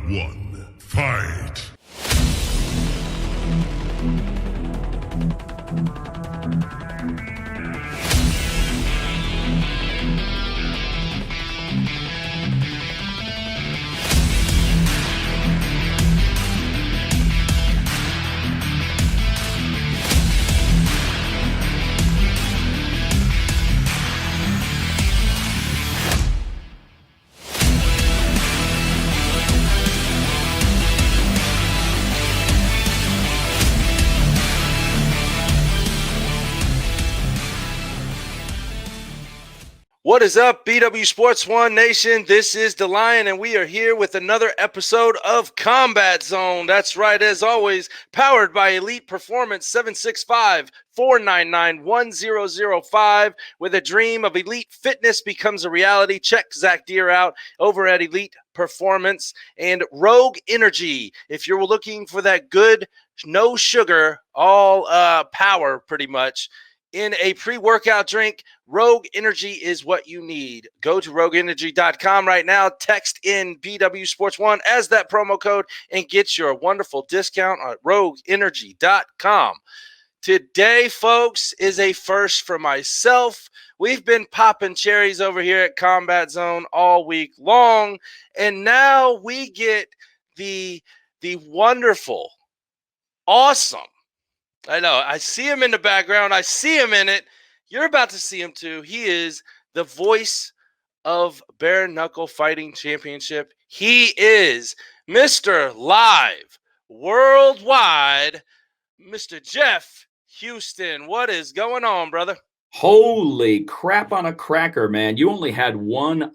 one, fight! What is up, BW Sports One Nation? This is DaLion, and we are here with another episode of Combat Zone. That's right, as always, powered by Elite Performance 765-499-1005. Where the dream of elite fitness becomes a reality. Check Zach Dirr out over at Elite Performance and Rogue Energy. If you're looking for that good, no sugar, all power pretty much, in a pre-workout drink, Rogue Energy is what you need. Go to rogueenergy.com right now. Text in BW Sports One as that promo code and get your wonderful discount on rogueenergy.com. Today, folks, is a first for myself. We've been popping cherries over here at Combat Zone all week long, and now we get the wonderful, awesome, I know. I see him in the background. I see him in it. You're about to see him too. He is the voice of Bare Knuckle Fighting Championship. He is Mr. Live Worldwide, Mr. Jeff Houston. What is going on, brother? Holy crap on a cracker, man. You only had one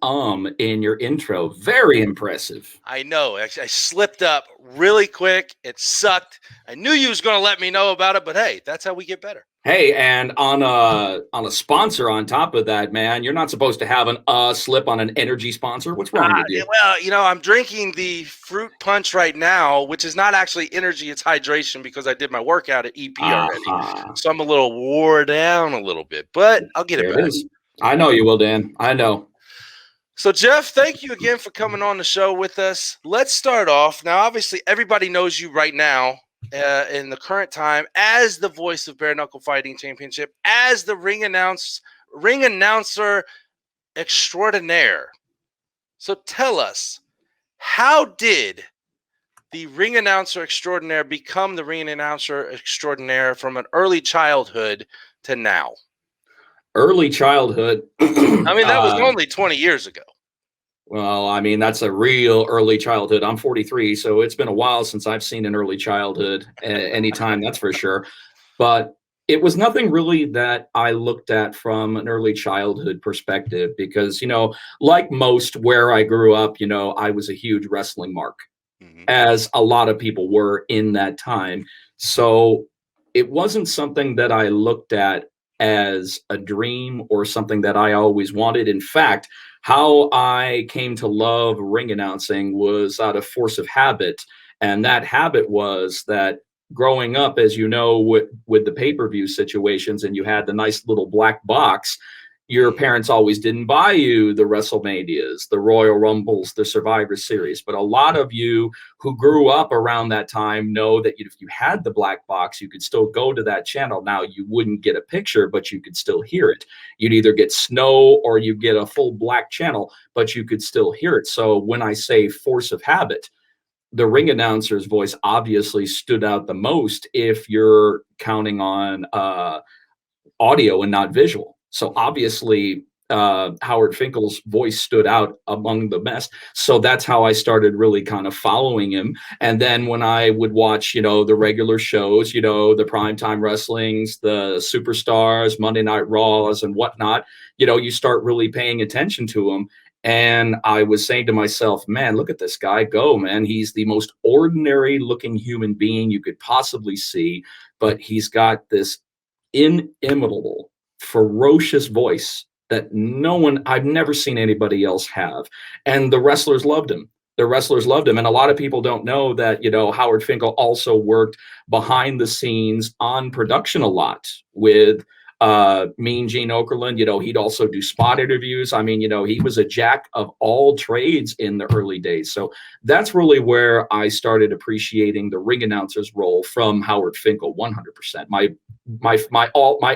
in your intro. Very impressive. I know. I slipped up really quick. It sucked. I knew you was going to let me know about it, but hey, that's how we get better. Hey, and on a sponsor on top of that, man, you're not supposed to have an slip on an energy sponsor. What's wrong with you? Well, you know, I'm drinking the fruit punch right now, which is not actually energy, it's hydration because I did my workout at EP already. So I'm a little wore down a little bit, but I'll get it back. I know you will, Dan. I know. So, Jeff, thank you again for coming on the show with us. Let's start off. Now, obviously, everybody knows you right now. In the current time, as the voice of Bare Knuckle Fighting Championship, as the ring announcer extraordinaire. So tell us, how did the ring announcer extraordinaire become the ring announcer extraordinaire from an early childhood to now? Early childhood. I mean, that was only 20 years ago. Well, I mean, that's a real early childhood. I'm 43, so it's been a while since I've seen an early childhood anytime, that's for sure. But it was nothing really that I looked at from an early childhood perspective because, you know, like most where I grew up, you know, I was a huge wrestling mark, as a lot of people were in that time. So it wasn't something that I looked at as a dream or something that I always wanted. In fact, how I came to love ring announcing was out of force of habit. And that habit was that growing up, as you know, with the pay-per-view situations, and you had the nice little black box, your parents always didn't buy you the WrestleManias, the Royal Rumbles, the Survivor Series. But a lot of you who grew up around that time know that if you had the black box, you could still go to that channel. Now, you wouldn't get a picture, but you could still hear it. You'd either get snow or you get a full black channel, but you could still hear it. So when I say force of habit, the ring announcer's voice obviously stood out the most if you're counting on audio and not visual. So obviously, Howard Finkel's voice stood out among the best. So that's how I started really kind of following him. And then when I would watch, you know, the regular shows, you know, the primetime wrestlings, the superstars, Monday Night Raws and whatnot, you know, you start really paying attention to him. And I was saying to myself, man, look at this guy go, man. He's the most ordinary looking human being you could possibly see, but he's got this inimitable, ferocious voice that I've never seen anybody else have. And the wrestlers loved him. The wrestlers loved him. And a lot of people don't know that, you know, Howard Finkel also worked behind the scenes on production a lot with Mean Gene Okerlund, he'd also do spot interviews. I mean, he was a jack of all trades in the early days. So that's really where I started appreciating the ring announcer's role from Howard Finkel, 100%. My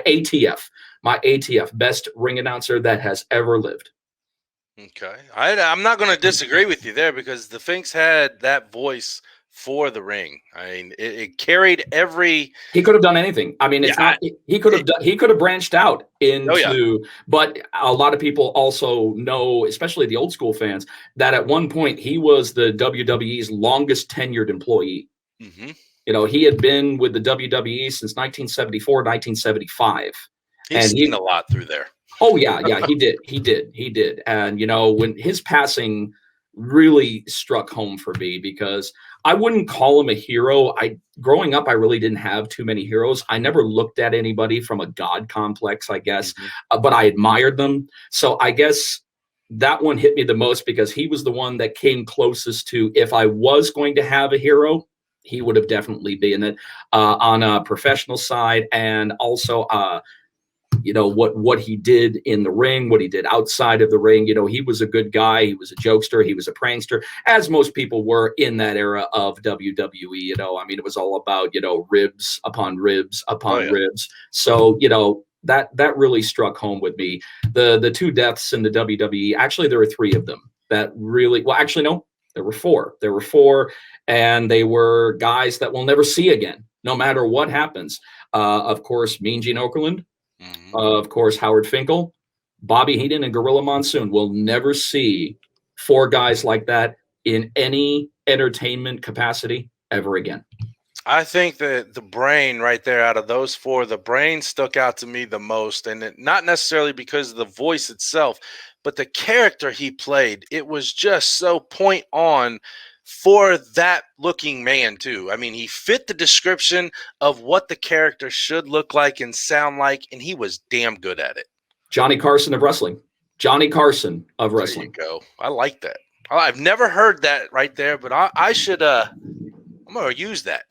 ATF, best ring announcer that has ever lived. Okay. I'm not going to disagree with you there, because the Finks had that voice for the ring. I mean, it carried every. He could have done anything. I mean, he could have branched out into, but a lot of people also know, especially the old school fans, that at one point he was the WWE's longest tenured employee. Mm-hmm. He had been with the WWE since 1974, 1975. He's seen a lot through there. Oh yeah, he did. And when his passing really struck home for me, because I wouldn't call him a hero. Growing up, I really didn't have too many heroes. I never looked at anybody from a god complex, I guess, but I admired them. So I guess that one hit me the most, because he was the one that came closest to, if I was going to have a hero, he would have definitely been it, on a professional side, and also what he did in the ring, what he did outside of the ring. He was a good guy. He was a jokester. He was a prankster, as most people were in that era of WWE. I mean, it was all about, ribs upon ribs upon ribs. So, that really struck home with me. The two deaths in the WWE, actually, there were three of them that really, well, actually, no, there were four. There were four, and they were guys that we'll never see again, no matter what happens. Of course, Mean Gene Okerlund. Of course, Howard Finkel, Bobby Heenan, and Gorilla Monsoon. We'll never see four guys like that in any entertainment capacity ever again. I think that the brain right there, out of those four, the brain stuck out to me the most. And not necessarily because of the voice itself, but the character he played. It was just so point on for that looking man too. I mean, he fit the description of what the character should look like and sound like, and he was damn good at it. Johnny Carson of wrestling. Johnny Carson of wrestling. There you go. I like that. I've never heard that right there, but I should I'm gonna use that.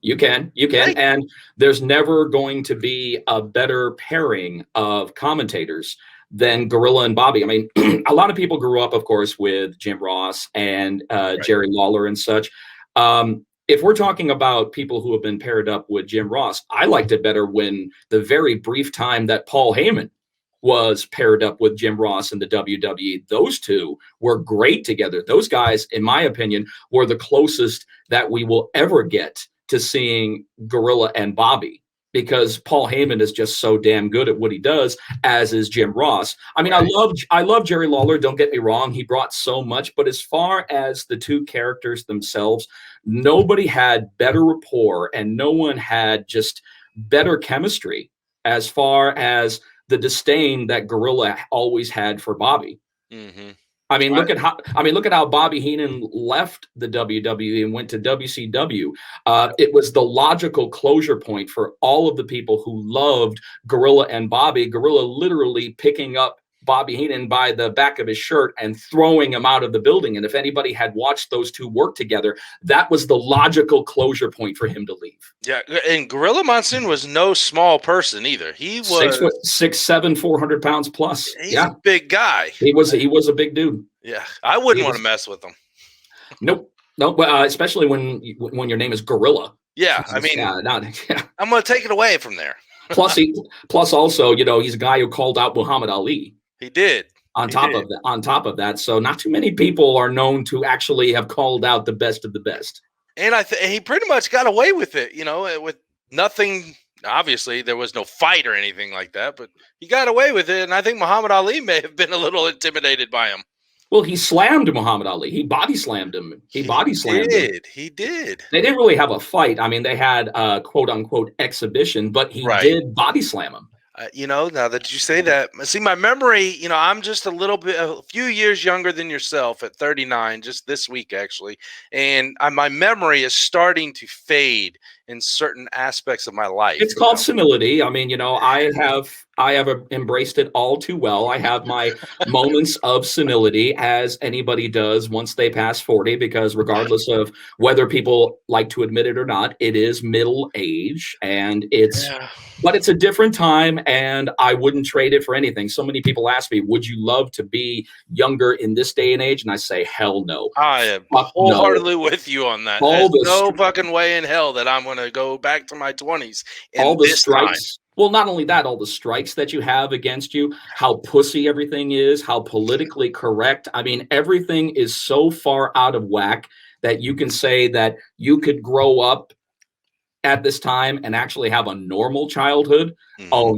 You can. And there's never going to be a better pairing of commentators than Gorilla and Bobby. I mean, a lot of people grew up, of course, with Jim Ross and Jerry Lawler and such. If we're talking about people who have been paired up with Jim Ross, I liked it better when the very brief time that Paul Heyman was paired up with Jim Ross in the WWE. Those two were great together. Those guys, in my opinion, were the closest that we will ever get to seeing Gorilla and Bobby, because Paul Heyman is just so damn good at what he does, as is Jim Ross. I mean, I love Jerry Lawler. Don't get me wrong. He brought so much, but as far as the two characters themselves, nobody had better rapport, and no one had just better chemistry as far as the disdain that Gorilla always had for Bobby. Mm-hmm. I mean, look at how Bobby Heenan left the WWE and went to WCW. It was the logical closure point for all of the people who loved Gorilla and Bobby. Gorilla literally picking up Bobby Heenan by the back of his shirt and throwing him out of the building. And if anybody had watched those two work together, that was the logical closure point for him to leave. Yeah, and Gorilla Monsoon was no small person either. He was 6'7", 400 pounds plus. He's a big guy. He was a big dude. Yeah, I wouldn't want to mess with him. Nope. Especially when your name is Gorilla. Yeah, I mean, I'm going to take it away from there. plus also, he's a guy who called out Muhammad Ali. He did. On top of that, so not too many people are known to actually have called out the best of the best. And he pretty much got away with it, with nothing. Obviously, there was no fight or anything like that, but he got away with it. And I think Muhammad Ali may have been a little intimidated by him. Well, he slammed Muhammad Ali. He body slammed him. He did. He did. They didn't really have a fight. I mean, they had a quote unquote exhibition, but he did body slam him. Now that you say that, see, my memory, I'm just a few years younger than yourself at 39, just this week, actually. And my memory is starting to fade in certain aspects of my life. It's called senility. I mean, you know, I have embraced it all too well. I have my moments of senility, as anybody does once they pass 40, because regardless of whether people like to admit it or not, it is middle age, and but it's a different time, and I wouldn't trade it for anything. So many people ask me, would you love to be younger in this day and age? And I say, hell no. I am wholeheartedly with you on that. There's no fucking way in hell that I'm going to go back to my 20s. All the strikes. Well, not only that, all the strikes that you have against you, how pussy everything is, how politically correct. I mean, everything is so far out of whack that you can say that you could grow up at this time and actually have a normal childhood. Oh,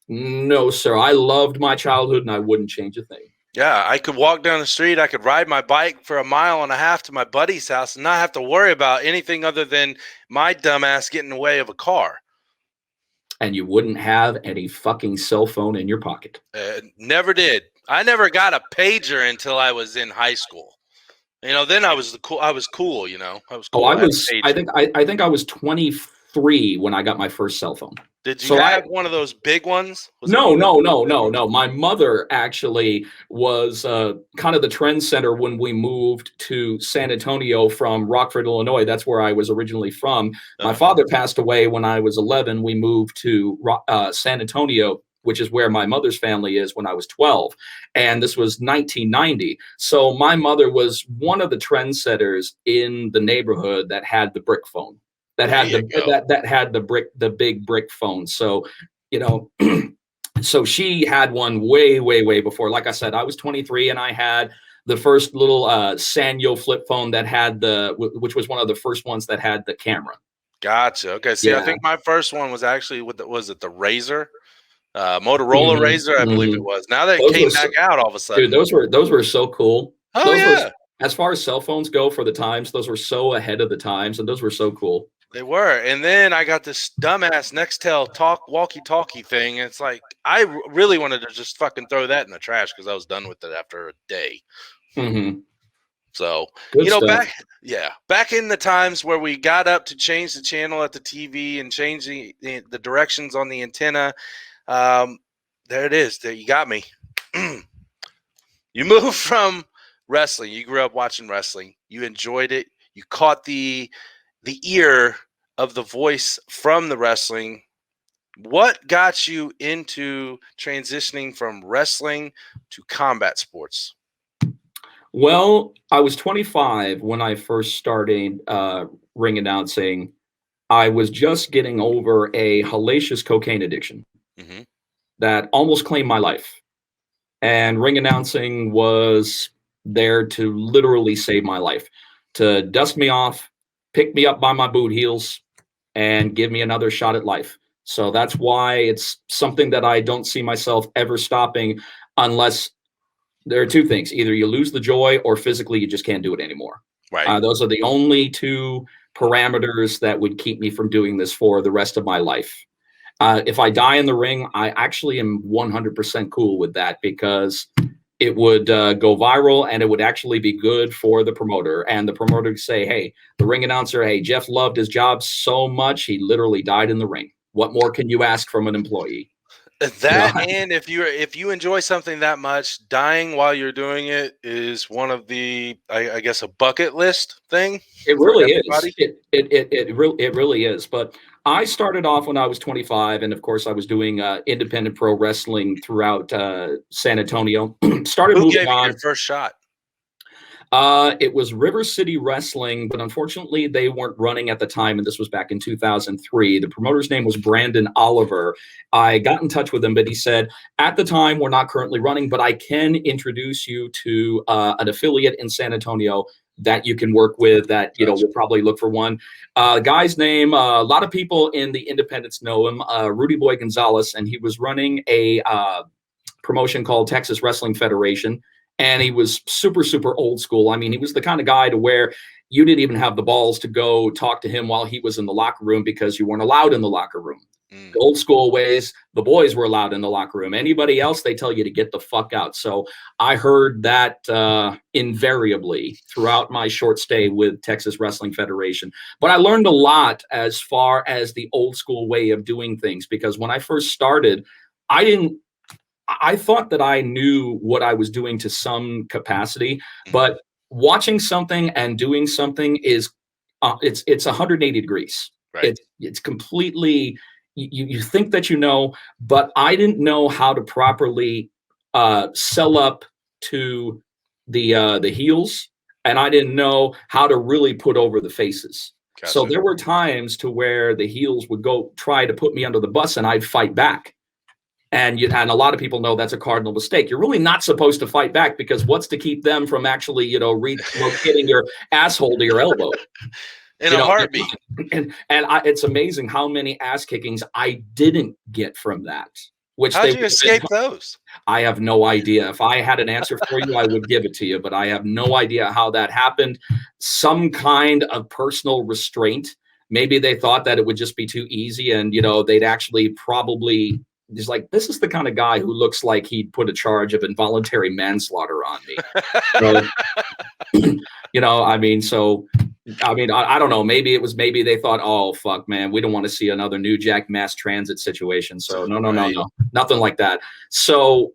no, sir. I loved my childhood and I wouldn't change a thing. Yeah, I could walk down the street. I could ride my bike for 1.5 miles to my buddy's house and not have to worry about anything other than my dumbass getting in the way of a car. And you wouldn't have any fucking cell phone in your pocket. Never did. I never got a pager until I was in high school. You know, then I was cool. You know, I was cool. I think I was 23 when I got my first cell phone. Did you have one of those big ones? No. My mother actually was kind of the trendsetter when we moved to San Antonio from Rockford, Illinois. That's where I was originally from. My father passed away when I was 11. We moved to San Antonio, which is where my mother's family is, when I was 12. And this was 1990. So my mother was one of the trendsetters in the neighborhood that had the brick phone. That had the big brick phone. So, you know, so she had one way before. Like I said, I was 23 and I had the first little Sanyo flip phone that had which was one of the first ones that had the camera. Gotcha. Okay. See, I think my first one was actually the Razor, Motorola Razor, I believe it was. Now that it came back out all of a sudden. Dude, those were so cool. As far as cell phones go for the times, those were so ahead of the times, and those were so cool. They were. And then I got this dumbass Nextel walkie-talkie thing. And it's like, I really wanted to just fucking throw that in the trash because I was done with it after a day. So, good stuff. Back in the times where we got up to change the channel at the TV and change the directions on the antenna. There it is. There, you got me. You moved from wrestling. You grew up watching wrestling. You enjoyed it. You caught the ear of the voice from the wrestling. What got you into transitioning from wrestling to combat sports? Well, I was 25 when I first started ring announcing. I was just getting over a hellacious cocaine addiction that almost claimed my life. And ring announcing was there to literally save my life, to dust me off, pick me up by my boot heels, and give me another shot at life. So that's why it's something that I don't see myself ever stopping, unless there are two things. Either you lose the joy or physically you just can't do it anymore. Right. Those are the only two parameters that would keep me from doing this for the rest of my life. If I die in the ring, I actually am 100% cool with that, because it would go viral and it would actually be good for the promoter. And the promoter would say, hey, the ring announcer, hey, Jeff loved his job so much, he literally died in the ring. What more can you ask from an employee? That, and if you enjoy something that much, dying while you're doing it is one of the, I guess, a bucket list thing. It really is. It really is. But I started off when I was 25, and of course I was doing independent pro wrestling throughout San Antonio. Started Who moving gave on. you your first shot? It was River City Wrestling, but unfortunately they weren't running at the time, and this was back in 2003. The promoter's name was Brandon Oliver. I got in touch with him, but he said, at the time, we're not currently running, but I can introduce you to an affiliate in San Antonio that you can work with, that, you know, we'll probably look for one. Guy's name, a lot of people in the independents know him, Rudy Boy Gonzalez, and he was running a promotion called Texas Wrestling Federation. And he was super, super old school. I mean, he was the kind of guy to where you didn't even have the balls to go talk to him while he was in the locker room, because you weren't allowed in the locker room. The old school ways, the boys were allowed in the locker room. Anybody else, they tell you to get the fuck out. So I heard that invariably throughout my short stay with Texas Wrestling Federation. But I learned a lot as far as the old school way of doing things, because when I first started, I thought that I knew what I was doing to some capacity, but watching something and doing something is it's 180 degrees. Right. It's completely, you think that you know, but I didn't know how to properly sell up to the heels, and I didn't know how to really put over the faces. Gotcha. So there were times to where the heels would go try to put me under the bus, and I'd fight back. And a lot of people know that's a cardinal mistake. You're really not supposed to fight back, because what's to keep them from actually, relocating your asshole to your elbow? In a heartbeat. And it's amazing how many ass kickings I didn't get from that. How did you escape those? I have no idea. If I had an answer for you, I would give it to you, but I have no idea how that happened. Some kind of personal restraint. Maybe they thought that it would just be too easy, and they'd actually probably just like, this is the kind of guy who looks like he'd put a charge of involuntary manslaughter on me. I don't know. Maybe they thought, oh fuck, man, we don't want to see another New Jack mass transit situation. So no, nothing like that. So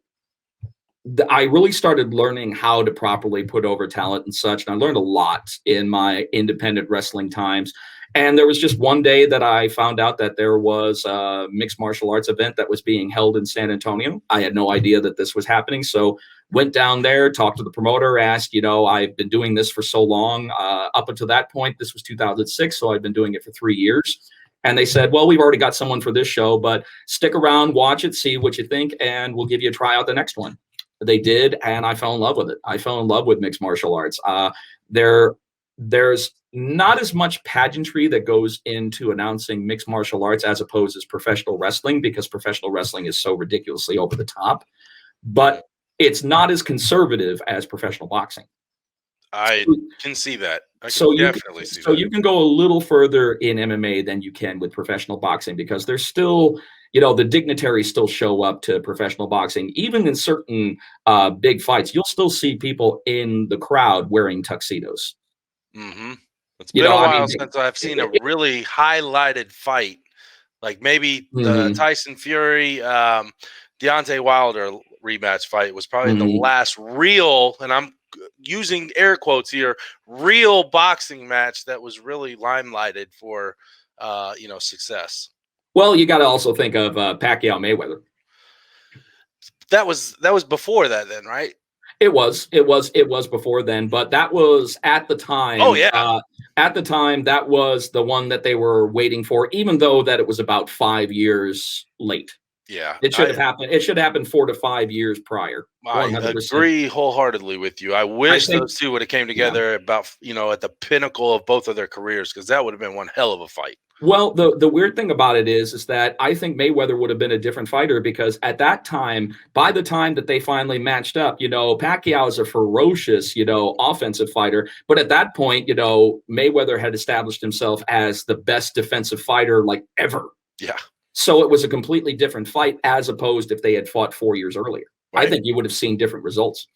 I really started learning how to properly put over talent and such. And I learned a lot in my independent wrestling times. And there was just one day that I found out that there was a mixed martial arts event that was being held in San Antonio. I had no idea that this was happening. So went down there, talked to the promoter, asked, I've been doing this for so long. Up until that point, this was 2006. So I've been doing it for 3 years. And they said, well, we've already got someone for this show, but stick around, watch it, see what you think, and we'll give you a tryout the next one. They did, and I fell in love with it. I fell in love with mixed martial arts. There's not as much pageantry that goes into announcing mixed martial arts as opposed to professional wrestling, because professional wrestling is so ridiculously over the top, but it's not as conservative as professional boxing. I can see that. You can go a little further in MMA than you can with professional boxing, because there's still, the dignitaries still show up to professional boxing. Even in certain big fights, you'll still see people in the crowd wearing tuxedos. Mm-hmm. It's been a while since I've seen a really highlighted fight, like maybe the Tyson Fury, Deontay Wilder rematch fight was probably the last real, and I'm using air quotes here, real boxing match that was really limelighted for, success. Well, you got to also think of Pacquiao Mayweather. That was before that, then, right? It was before then, but that was at the time. Oh yeah. At the time, that was the one that they were waiting for, even though that it was about 5 years late. Yeah, it should have happened. It should have happened 4 to 5 years prior. 100%. I agree wholeheartedly with you. I wish those two would have came together about at the pinnacle of both of their careers, because that would have been one hell of a fight. Well, the weird thing about it is that I think Mayweather would have been a different fighter, because at that time, by the time that they finally matched up, Pacquiao is a ferocious, offensive fighter. But at that point, Mayweather had established himself as the best defensive fighter like ever. Yeah. So it was a completely different fight, as opposed if they had fought 4 years earlier. Right. I think you would have seen different results.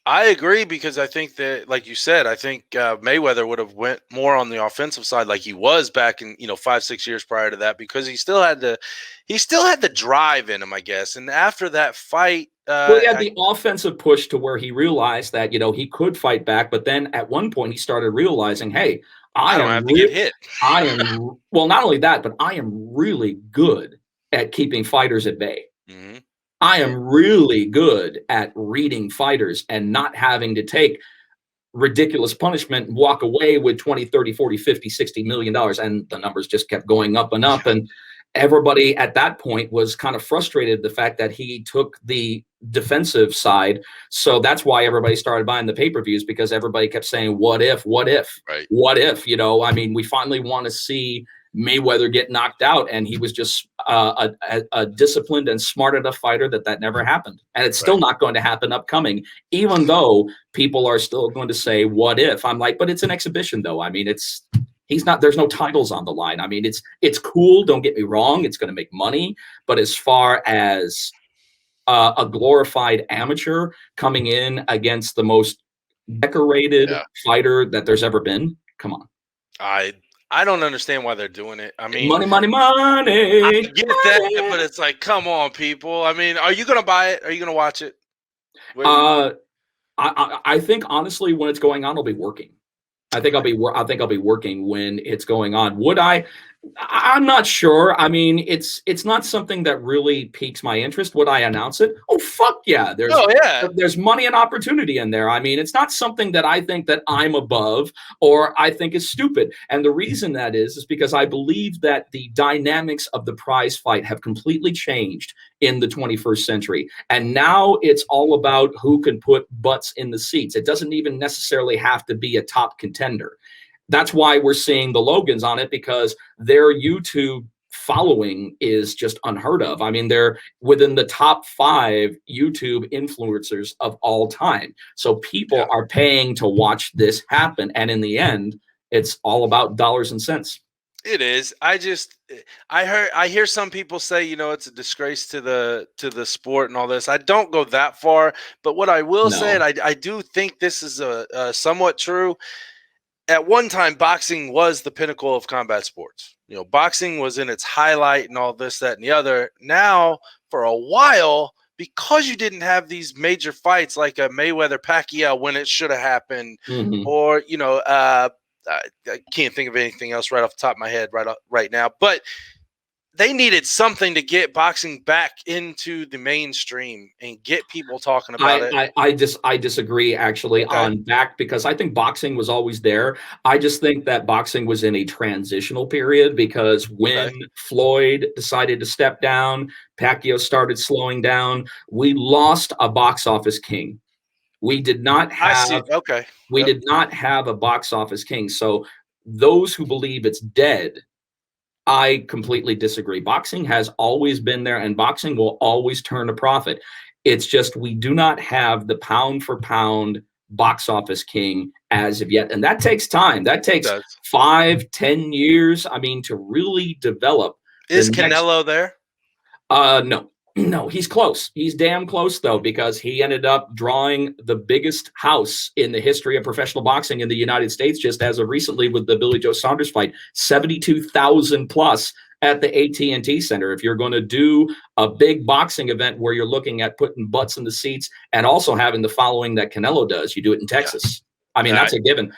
I agree, because I think that, like you said, I think Mayweather would have went more on the offensive side, like he was back in 5-6 years prior to that, because he still had the drive in him, I guess. And after that fight, he had the offensive push to where he realized that he could fight back, but then at one point he started realizing, hey, I don't have to get hit. Well, not only that, but I am really good at keeping fighters at bay. Mm-hmm. I am really good at reading fighters and not having to take ridiculous punishment and walk away with 20, 30, 40, 50, 60 million dollars. And the numbers just kept going up and up. And everybody at that point was kind of frustrated the fact that he took the defensive side. So that's why everybody started buying the pay-per-views, because everybody kept saying, what if, right. What if, we finally want to see Mayweather get knocked out, and he was just a disciplined and smart enough fighter that never happened, and it's still not going to happen upcoming, even though people are still going to say, what if? I'm like, but it's an exhibition, though. I mean, There's no titles on the line. I mean, it's cool. Don't get me wrong. It's going to make money. But as far as a glorified amateur coming in against the most decorated fighter that there's ever been, come on. I don't understand why they're doing it. I mean, money. I get that, but it's like, come on, people. I mean, are you going to buy it? Are you going to watch it? I think honestly, when it's going on, I'll be working. I think I'll be working when it's going on. Would I? I'm not sure. I mean, it's not something that really piques my interest. Would I announce it? Oh, fuck yeah. There's money and opportunity in there. I mean, it's not something that I think that I'm above or I think is stupid. And the reason that is because I believe that the dynamics of the prize fight have completely changed in the 21st century. And now it's all about who can put butts in the seats. It doesn't even necessarily have to be a top contender. That's why we're seeing the Logans on it, because their YouTube following is just unheard of. I mean, they're within the top 5 YouTube influencers of all time. So people are paying to watch this happen. And in the end, it's all about dollars and cents. It is. I hear some people say, it's a disgrace to the sport and all this. I don't go that far, but what I will say, and I do think this is a somewhat true. At one time, boxing was the pinnacle of combat sports. Boxing was in its highlight and all this, that, and the other. Now, for a while, because you didn't have these major fights like a Mayweather-Pacquiao when it should have happened, or, I can't think of anything else right off the top of my head right now, but they needed something to get boxing back into the mainstream and get people talking about it. I disagree actually on back, because I think boxing was always there. I just think that boxing was in a transitional period, because when Floyd decided to step down, Pacquiao started slowing down. We lost a box office king. We did not have did not have a box office king. So those who believe it's dead, I completely disagree. Boxing has always been there, and boxing will always turn a profit. It's just we do not have the pound for pound box office king as of yet. And that takes time. That takes 5-10 years, I mean, to really develop. Is Canelo there? No, he's close. He's damn close, though, because he ended up drawing the biggest house in the history of professional boxing in the United States just as of recently with the Billy Joe Saunders fight, 72,000 plus at the AT&T Center. If you're going to do a big boxing event where you're looking at putting butts in the seats and also having the following that Canelo does, you do it in Texas. I mean, that's a given.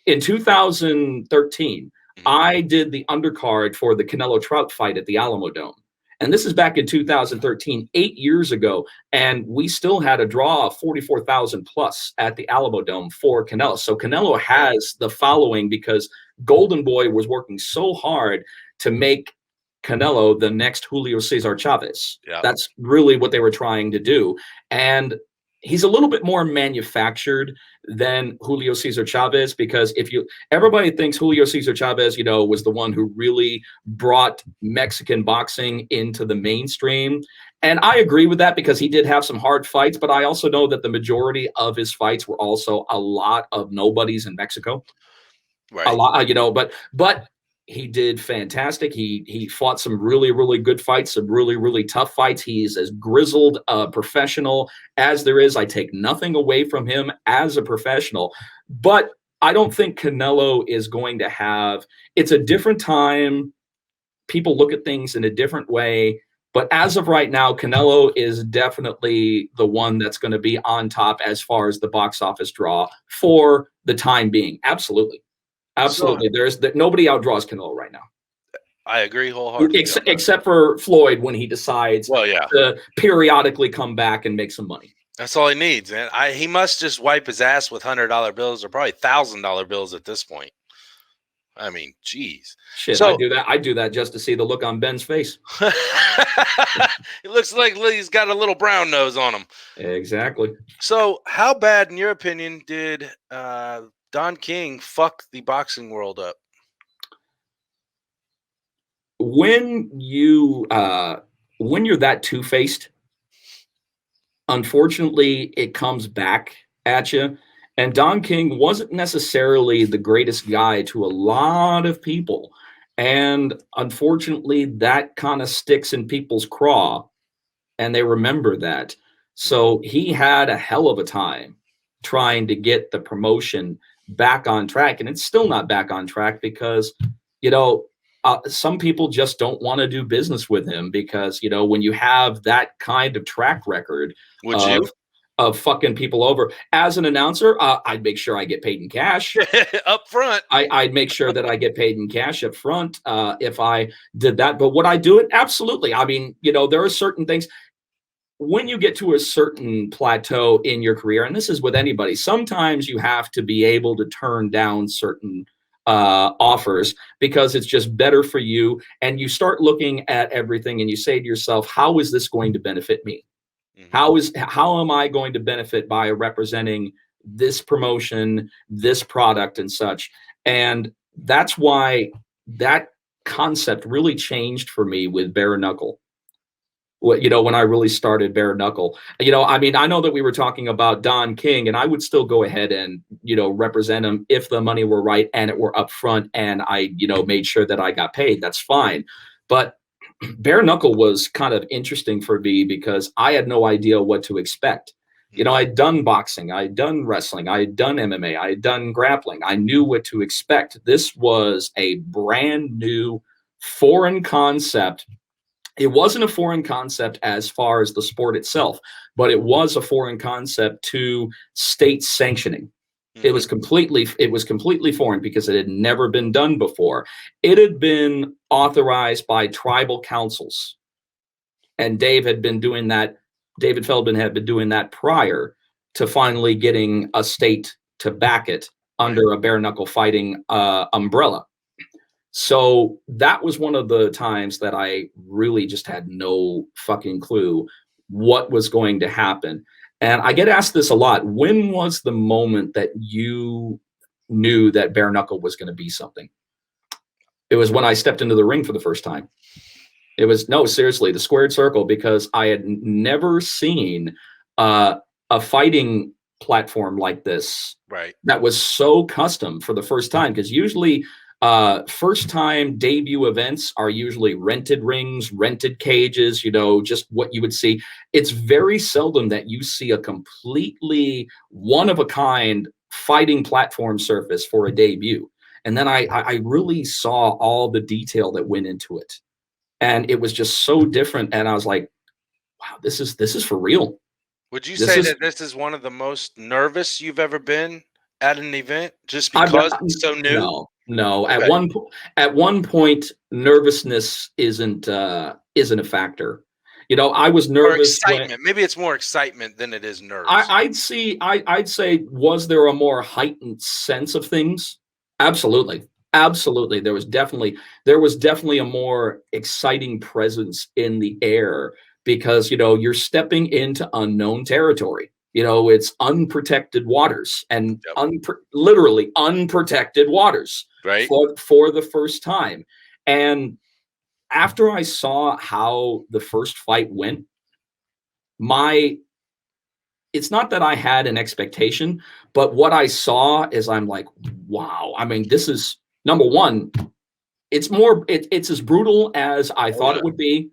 In 2013, I did the undercard for the Canelo Trout fight at the Alamo Dome. And this is back in 2013, 8 years ago, and we still had a draw of 44,000 plus at the Alamo Dome for Canelo. So Canelo has the following because Golden Boy was working so hard to make Canelo the next Julio Cesar Chavez. That's really what they were trying to do. And he's a little bit more manufactured than Julio Cesar Chavez, because everybody thinks Julio Cesar Chavez, was the one who really brought Mexican boxing into the mainstream. And I agree with that because he did have some hard fights, but I also know that the majority of his fights were also a lot of nobodies in Mexico. Right. A lot, but he did fantastic. He fought some really, really good fights, some really, really tough fights. He's as grizzled a professional as there is. I take nothing away from him as a professional, but I don't think Canelo is going to have – it's a different time. People look at things in a different way. But as of right now, Canelo is definitely the one that's going to be on top as far as the box office draw for the time being. Absolutely. Absolutely. Nobody outdraws Canelo right now. I agree wholeheartedly. Except for Floyd when he decides to periodically come back and make some money. That's all he needs, man. He must just wipe his ass with $100 bills or probably $1,000 bills at this point. I mean, geez. Shit, so, I do that just to see the look on Ben's face. It looks like he's got a little brown nose on him. Exactly. So how bad, in your opinion, did Don King fuck the boxing world up? When you're that two-faced, unfortunately, it comes back at you. And Don King wasn't necessarily the greatest guy to a lot of people. And unfortunately, that kind of sticks in people's craw, and they remember that. So he had a hell of a time trying to get the promotion back on track. And it's still not back on track because, some people just don't want to do business with him because, when you have that kind of track record of fucking people over. As an announcer, I'd make sure I get paid in cash up front. I'd make sure that I get paid in cash up front if I did that. But would I do it? Absolutely. I mean, there are certain things. When you get to a certain plateau in your career, and this is with anybody, sometimes you have to be able to turn down certain offers because it's just better for you. And you start looking at everything and you say to yourself, how is this going to benefit me? How am I going to benefit by representing this promotion, this product and such? And that's why that concept really changed for me with Bare Knuckle. When I really started Bare Knuckle, I know that we were talking about Don King, and I would still go ahead and, represent him if the money were right and it were upfront and I, made sure that I got paid. That's fine. But Bare Knuckle was kind of interesting for me because I had no idea what to expect. I'd done boxing, I'd done wrestling, I'd done MMA, I'd done grappling. I knew what to expect. This was a brand new foreign concept. It wasn't a foreign concept as far as the sport itself, but it was a foreign concept to state sanctioning. It was completely foreign because it had never been done before. It had been authorized by tribal councils, and David Feldman had been doing that prior to finally getting a state to back it under a bare knuckle fighting umbrella. So that was one of the times that I really just had no fucking clue what was going to happen. And I get asked this a lot. When was the moment that you knew that bare knuckle was going to be something? It was when I stepped into the ring for the first time. It was, no, seriously, the squared circle, because I had never seen a fighting platform like this. Right. That was so custom for the first time, because usually first time debut events are usually rented rings, rented cages, just what you would see. It's very seldom that you see a completely one of a kind fighting platform surface for a debut. And then I really saw all the detail that went into it. And it was just so different. And I was like, wow, this is for real. Would you say that this is one of the most nervous you've ever been at an event just because it's so new? No. Okay. At one point, nervousness isn't a factor. I was nervous. Or excitement. Maybe it's more excitement than it is nerves. I'd say, was there a more heightened sense of things? Absolutely. There was definitely a more exciting presence in the air because, you're stepping into unknown territory. It's unprotected waters and literally unprotected waters, right, for the first time. And after I saw how the first fight went, it's not that I had an expectation, but what I saw is I'm like, wow. I mean, this is number one. It's as brutal as I thought it would be,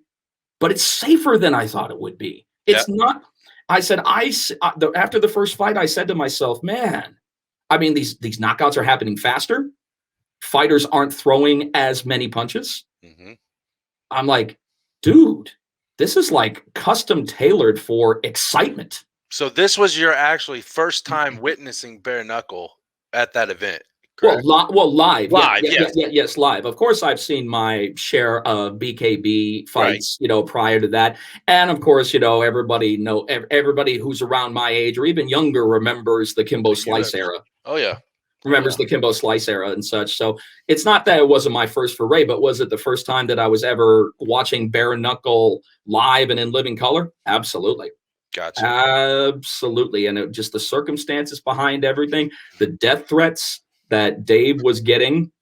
but it's safer than I thought it would be. It's not. I said, after the first fight, I said to myself, man, I mean, these knockouts are happening faster. Fighters aren't throwing as many punches. Mm-hmm. I'm like, dude, this is like custom tailored for excitement. So this was your actually first time witnessing bare knuckle at that event. Correct? Well, live. Yes, live. Of course, I've seen my share of BKB fights, prior to that. And of course, everybody who's around my age or even younger remembers the Kimbo Slice era. Oh, yeah. Remembers the Kimbo Slice era and such. So it's not that it wasn't my first foray, but was it the first time that I was ever watching bare knuckle live and in living color? Absolutely. Gotcha. Absolutely. And just the circumstances behind everything, the death threats that Dave was getting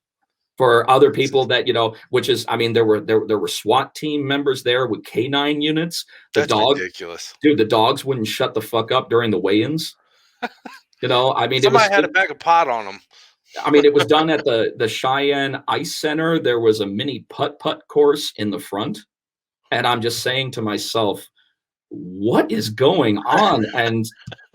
for other people that, which is, I mean, there were SWAT team members there with K9 units. That's ridiculous. Dude, the dogs wouldn't shut the fuck up during the weigh-ins. You know, I mean, Somebody had a bag of pot on them. I mean, it was done at the Cheyenne Ice Center. There was a mini putt course in the front. And I'm just saying to myself, what is going on? And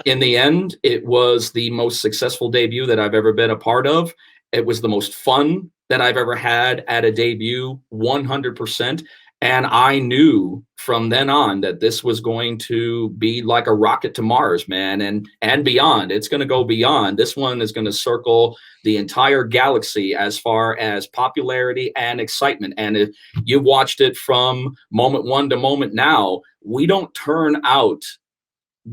in the end, it was the most successful debut that I've ever been a part of. It was the most fun that I've ever had at a debut, 100%. And I knew from then on that this was going to be like a rocket to Mars, man, and beyond. It's going to go beyond. This one is going to circle the entire galaxy as far as popularity and excitement. And if you watched it from moment one to moment now, we don't turn out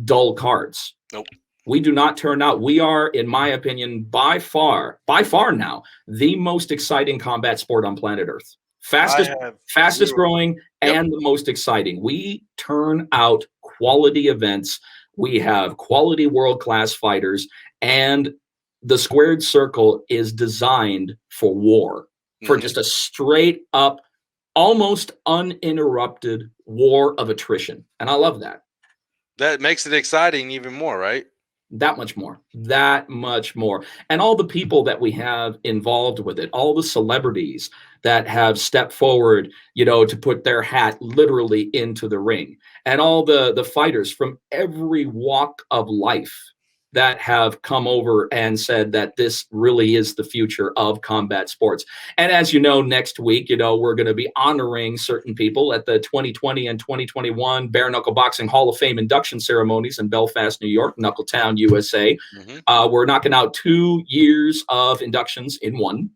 dull cards. Nope. We do not turn out. We are, in my opinion, by far now, the most exciting combat sport on planet Earth. Fastest growing, and the most exciting. We turn out quality events. We have quality world-class fighters, and the squared circle is designed for war, for just a straight up, almost uninterrupted war of attrition. And I love that. That makes it exciting even more, right? That much more. And all the people that we have involved with it, all the celebrities that have stepped forward, you know, to put their hat literally into the ring, and all the fighters from every walk of life that have come over and said that this really is the future of combat sports. And as you know, next week, you know, we're going to be honoring certain people at the 2020 and 2021 Bare Knuckle Boxing Hall of Fame induction ceremonies in Belfast, New York, Knuckletown, USA. We're knocking out 2 years of inductions in one.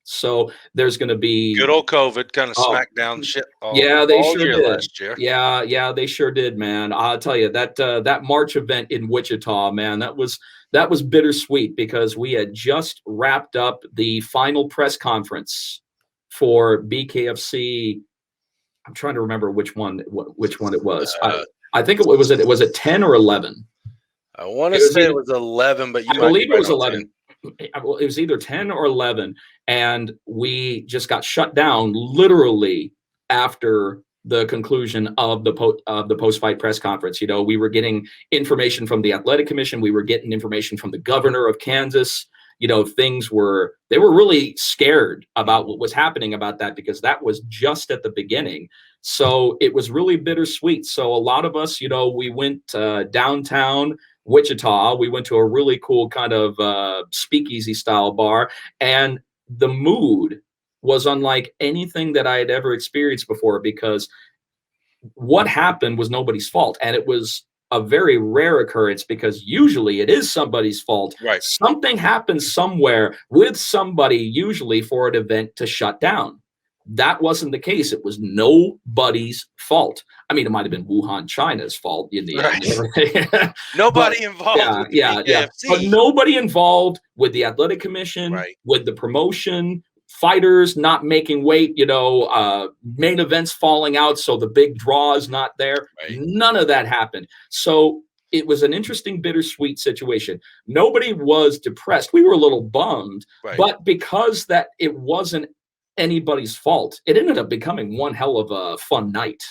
So there's going to be good old COVID kind of smacked down shit. They sure did last year. Yeah, they sure did, man. I'll tell you that March event in Wichita, man, that was bittersweet because we had just wrapped up the final press conference for BKFC. I'm trying to remember which one it was. I think it was at 10 or 11. I want to say it was 11, but I believe it was 11. It was either 10 or 11, and we just got shut down literally after the conclusion of the post-fight press conference. You know, we were getting information from the Athletic Commission. We were getting information from the governor of Kansas. You know, they were really scared about what was happening about that because that was just at the beginning. So it was really bittersweet. So a lot of us, you know, we went downtown Wichita. We went to a really cool kind of speakeasy style bar, and the mood was unlike anything that I had ever experienced before because what happened was nobody's fault. And it was a very rare occurrence because usually it is somebody's fault. Right. Something happens somewhere with somebody, usually for an event to shut down. That wasn't the case. It was nobody's fault. I mean, it might have been Wuhan, China's fault in the end. Nobody involved. Yeah. But nobody involved with the Athletic Commission, with the promotion, fighters not making weight, you know, main events falling out, so the big draw is not there. None of that happened. So it was an interesting, bittersweet situation. Nobody was depressed. We were a little bummed, but because that it wasn't anybody's fault, it ended up becoming one hell of a fun night.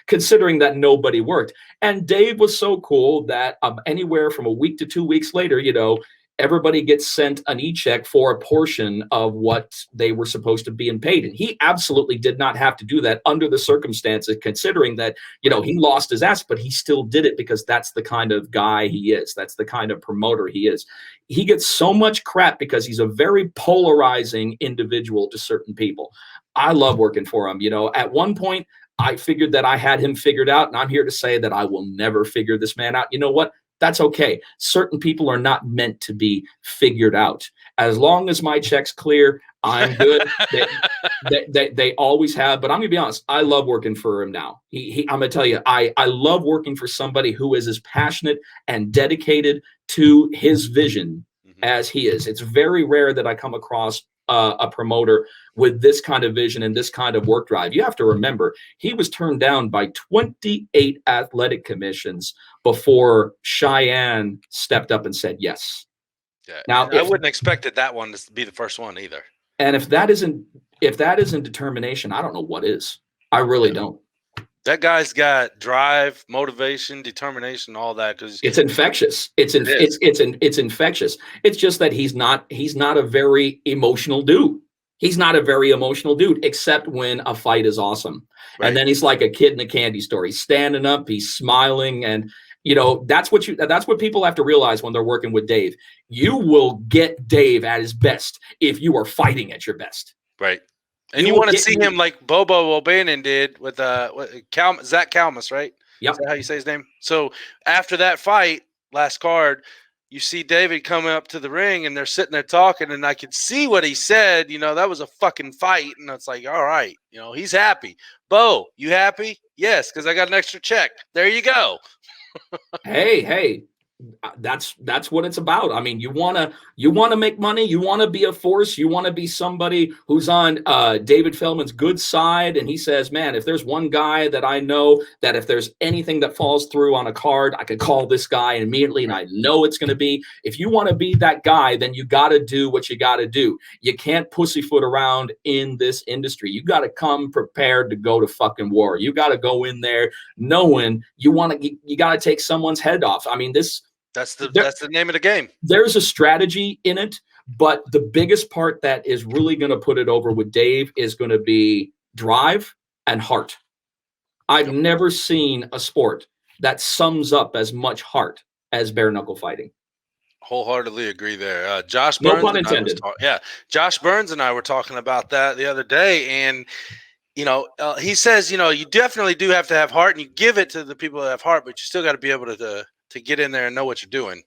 Considering that nobody worked. And Dave was so cool that anywhere from a week to 2 weeks later, you know, everybody gets sent an e-check for a portion of what they were supposed to be paid. And he absolutely did not have to do that under the circumstances, considering that, you know, he lost his ass, but he still did it because that's the kind of guy he is. That's the kind of promoter he is. He gets so much crap because he's a very polarizing individual to certain people. I love working for him. You know, at one point, I figured that I had him figured out, and I'm here to say that I will never figure this man out. You know what? That's okay. Certain people are not meant to be figured out. As long as my check's clear, I'm good. They always have. But I'm going to be honest. I love working for him now. I'm going to tell you, I love working for somebody who is as passionate and dedicated to his vision as he is. It's very rare that I come across a promoter with this kind of vision and this kind of work drive. You have to remember, he was turned down by 28 athletic commissions before Cheyenne stepped up and said yes. Yeah. Now, I wouldn't expected that one to be the first one either. And if that isn't determination, I don't know what is. I really don't. That guy's got drive, motivation, determination, all that. Because it's infectious. It's infectious. It's just that he's not a very emotional dude. He's not a very emotional dude, except when a fight is awesome. Right. And then he's like a kid in a candy store. He's standing up, he's smiling, and that's what people have to realize when they're working with Dave. You will get Dave at his best if you are fighting at your best. Right. And you want to see him like Bobo O'Bannon did with Zach Kalmus, right? Yep. Is that how you say his name? So after that fight, last card, you see David coming up to the ring and they're sitting there talking, and I could see what he said. That was a fucking fight. And it's like, all right, he's happy. Bo, you happy? Yes, because I got an extra check. There you go. Hey. That's what it's about. I mean, you want to make money. You want to be a force. You want to be somebody who's on David Feldman's good side. And he says, man, if there's one guy that I know that if there's anything that falls through on a card, I could call this guy immediately and I know it's going to be. If you want to be that guy, then you got to do what you got to do. You can't pussyfoot around in this industry. You got to come prepared to go to fucking war. You got to go in there knowing you got to take someone's head off. I mean, that's the name of the game. There's a strategy in it, but the biggest part that is really going to put it over with Dave is going to be drive and heart. I've never seen a sport that sums up as much heart as bare knuckle fighting. Wholeheartedly agree there. Josh Burns. No pun intended. Josh Burns and I were talking about that the other day, and he says, you definitely do have to have heart, and you give it to the people that have heart, but you still got to be able to get in there and know what you're doing.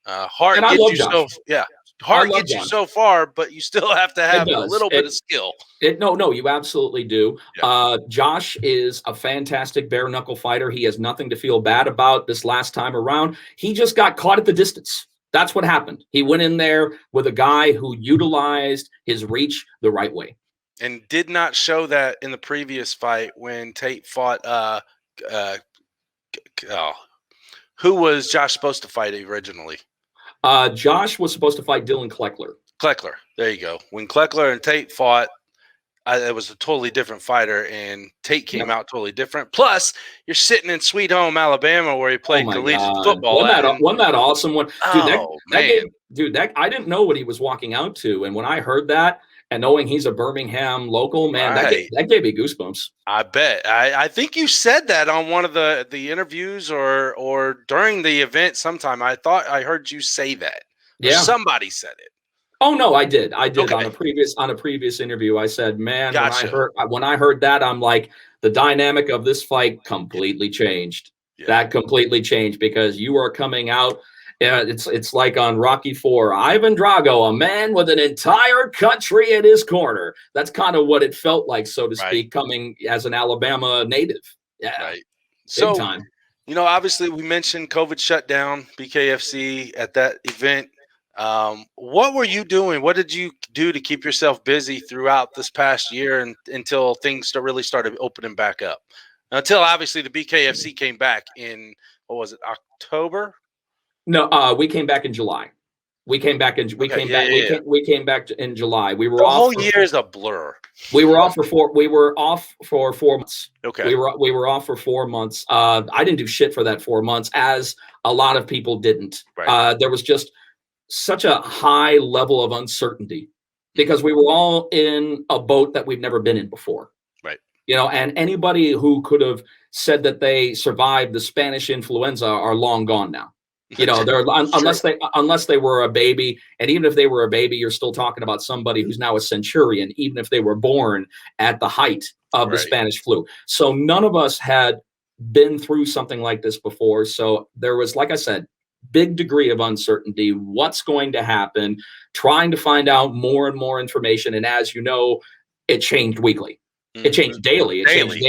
Heart gets you so far, but you still have to have a little bit of skill. No, you absolutely do. Yeah. Josh is a fantastic bare knuckle fighter. He has nothing to feel bad about this last time around. He just got caught at the distance. That's what happened. He went in there with a guy who utilized his reach the right way. And did not show that in the previous fight when Tate fought who was Josh supposed to fight originally? Josh was supposed to fight Dylan Kleckler. Kleckler. There you go. When Kleckler and Tate fought, it was a totally different fighter, and Tate came out totally different. Plus, you're sitting in Sweet Home, Alabama, where he played collegiate football. Wasn't that awesome? Dude, I didn't know what he was walking out to. And when I heard that, and knowing he's a Birmingham local, man, that gave me goosebumps. I bet. I think you said that on one of the interviews or during the event sometime. I thought I heard you say that. Yeah. Somebody said it. Oh no, I did. Okay. on a previous interview. I said, man, gotcha. when I heard that, I'm like, the dynamic of this fight completely changed. Yeah. That completely changed because you are coming out. It's like on Rocky IV, Ivan Drago, a man with an entire country at his corner. That's kind of what it felt like, so to speak, coming as an Alabama native. Yeah, right. Big time. Obviously we mentioned COVID shutdown, BKFC at that event. What were you doing? What did you do to keep yourself busy throughout this past year until things really started opening back up? Until obviously the BKFC came back in, what was it, October? No, we came back in July. We came back in July. We were the off. Whole year is a blur. We were off for 4 months. Okay. We were off for 4 months. I didn't do shit for that 4 months, as a lot of people didn't. Right. There was just such a high level of uncertainty because we were all in a boat that we've never been in before. Right. And anybody who could have said that they survived the Spanish influenza are long gone now. They're unless they were a baby, and even if they were a baby, you're still talking about somebody who's now a centurion, even if they were born at the height of the Spanish flu. So none of us had been through something like this before. So there was, like I said, big degree of uncertainty. What's going to happen? Trying to find out more and more information, and as you know, it changed weekly. It changed daily. It changed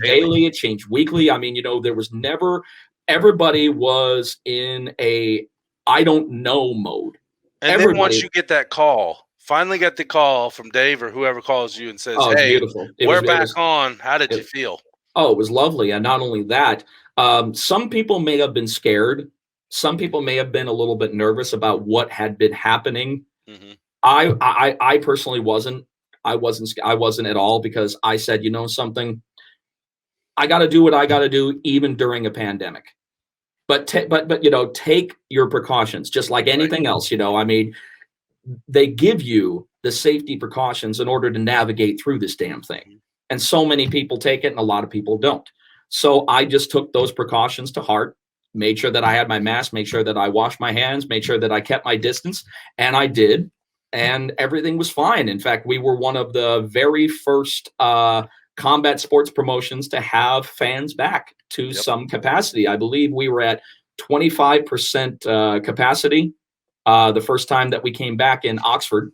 daily. It changed weekly. I mean, there was never. Everybody was in a I don't know mode. And then once you get that call, finally got the call from Dave or whoever calls you and says, hey, we're back on. How did you feel? Oh, it was lovely. And not only that, some people may have been scared. Some people may have been a little bit nervous about what had been happening. Mm-hmm. I personally wasn't. I wasn't at all, because I said, something, I got to do what I got to do even during a pandemic. But you know, take your precautions just like anything else. You know, I mean, they give you the safety precautions in order to navigate through this damn thing. And so many people take it and a lot of people don't. So I just took those precautions to heart, made sure that I had my mask, made sure that I washed my hands, made sure that I kept my distance, and I did. And everything was fine. In fact, we were one of the very first combat sports promotions to have fans back to some capacity. I believe we were at 25% capacity the first time that we came back in Oxford.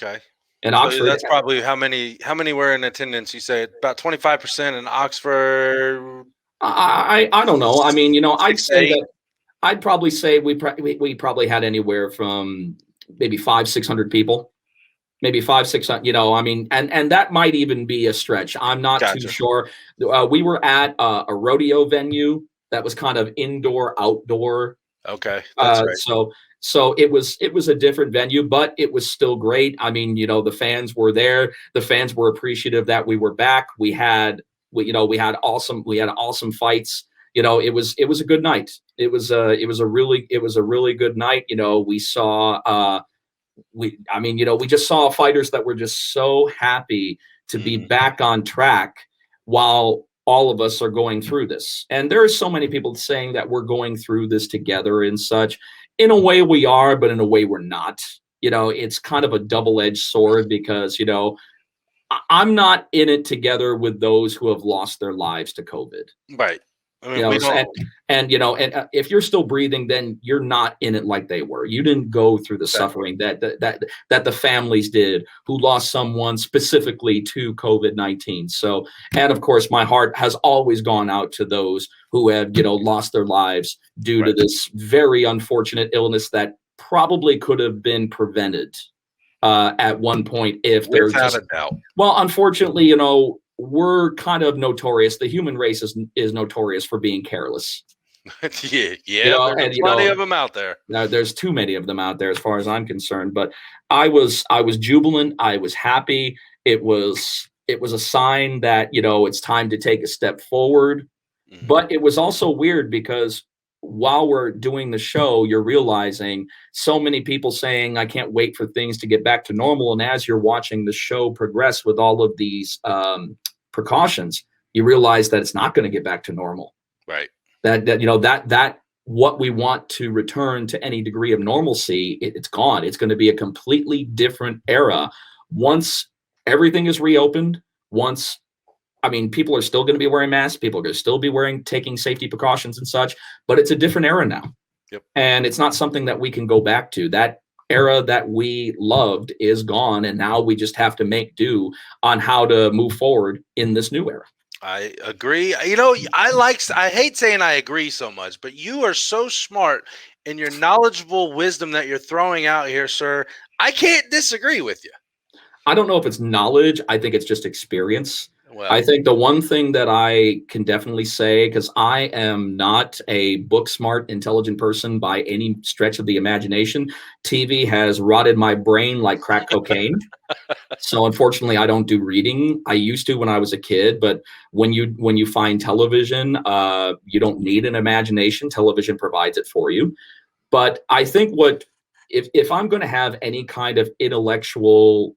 Okay. In So Oxford, that's probably how many were in attendance? You say about 25% in Oxford. I don't know. I mean, you know, I'd probably say we probably had anywhere from maybe 500-600 people, maybe 500-600. You know, I mean, and that might even be a stretch. I'm not too sure. We were at a rodeo venue that was kind of indoor outdoor. Okay, that's right. So it was a different venue, but it was still great. I mean, you know, the fans were there. The fans were appreciative that we were back. We had awesome fights. You know, it was a good night. It was a really good night. You know, we saw we just saw fighters that were just so happy to be back on track while all of us are going through this. And there are so many people saying that we're going through this together and such. In a way we are, but in a way we're not. You know, it's kind of a double-edged sword because, you know, I'm not in it together with those who have lost their lives to COVID. Right. I mean, you know, we don't... and if you're still breathing, then you're not in it like they were. You didn't go through the suffering that the families did who lost someone specifically to COVID-19. So, and of course, my heart has always gone out to those who have, you know, lost their lives due to this very unfortunate illness that probably could have been prevented at one point if they're without a doubt. Well, unfortunately, you know, we're kind of notorious. The human race is notorious for being careless. Yeah, you know, there's plenty of them out there. Now, there's too many of them out there, as far as I'm concerned. But I was jubilant. I was happy. It was a sign that, you know, it's time to take a step forward. But it was also weird because while we're doing the show, you're realizing so many people saying, I can't wait for things to get back to normal. And as you're watching the show progress with all of these precautions, you realize that it's not going to get back to normal. Right. That you know, that what we want to return to any degree of normalcy, it's gone. It's going to be a completely different era once everything is reopened. I mean, people are still going to be wearing masks. People are going to still be taking safety precautions and such, but it's a different era now. Yep. And it's not something that we can go back to. That era that we loved is gone. And now we just have to make do on how to move forward in this new era. I agree. You know, I hate saying I agree so much, but you are so smart in your knowledgeable wisdom that you're throwing out here, sir. I can't disagree with you. I don't know if it's knowledge. I think it's just experience. Well, I think the one thing that I can definitely say, because I am not a book smart, intelligent person by any stretch of the imagination, TV has rotted my brain like crack cocaine. So unfortunately, I don't do reading. I used to when I was a kid, but when you find television, you don't need an imagination. Television provides it for you. But I think if I'm going to have any kind of intellectual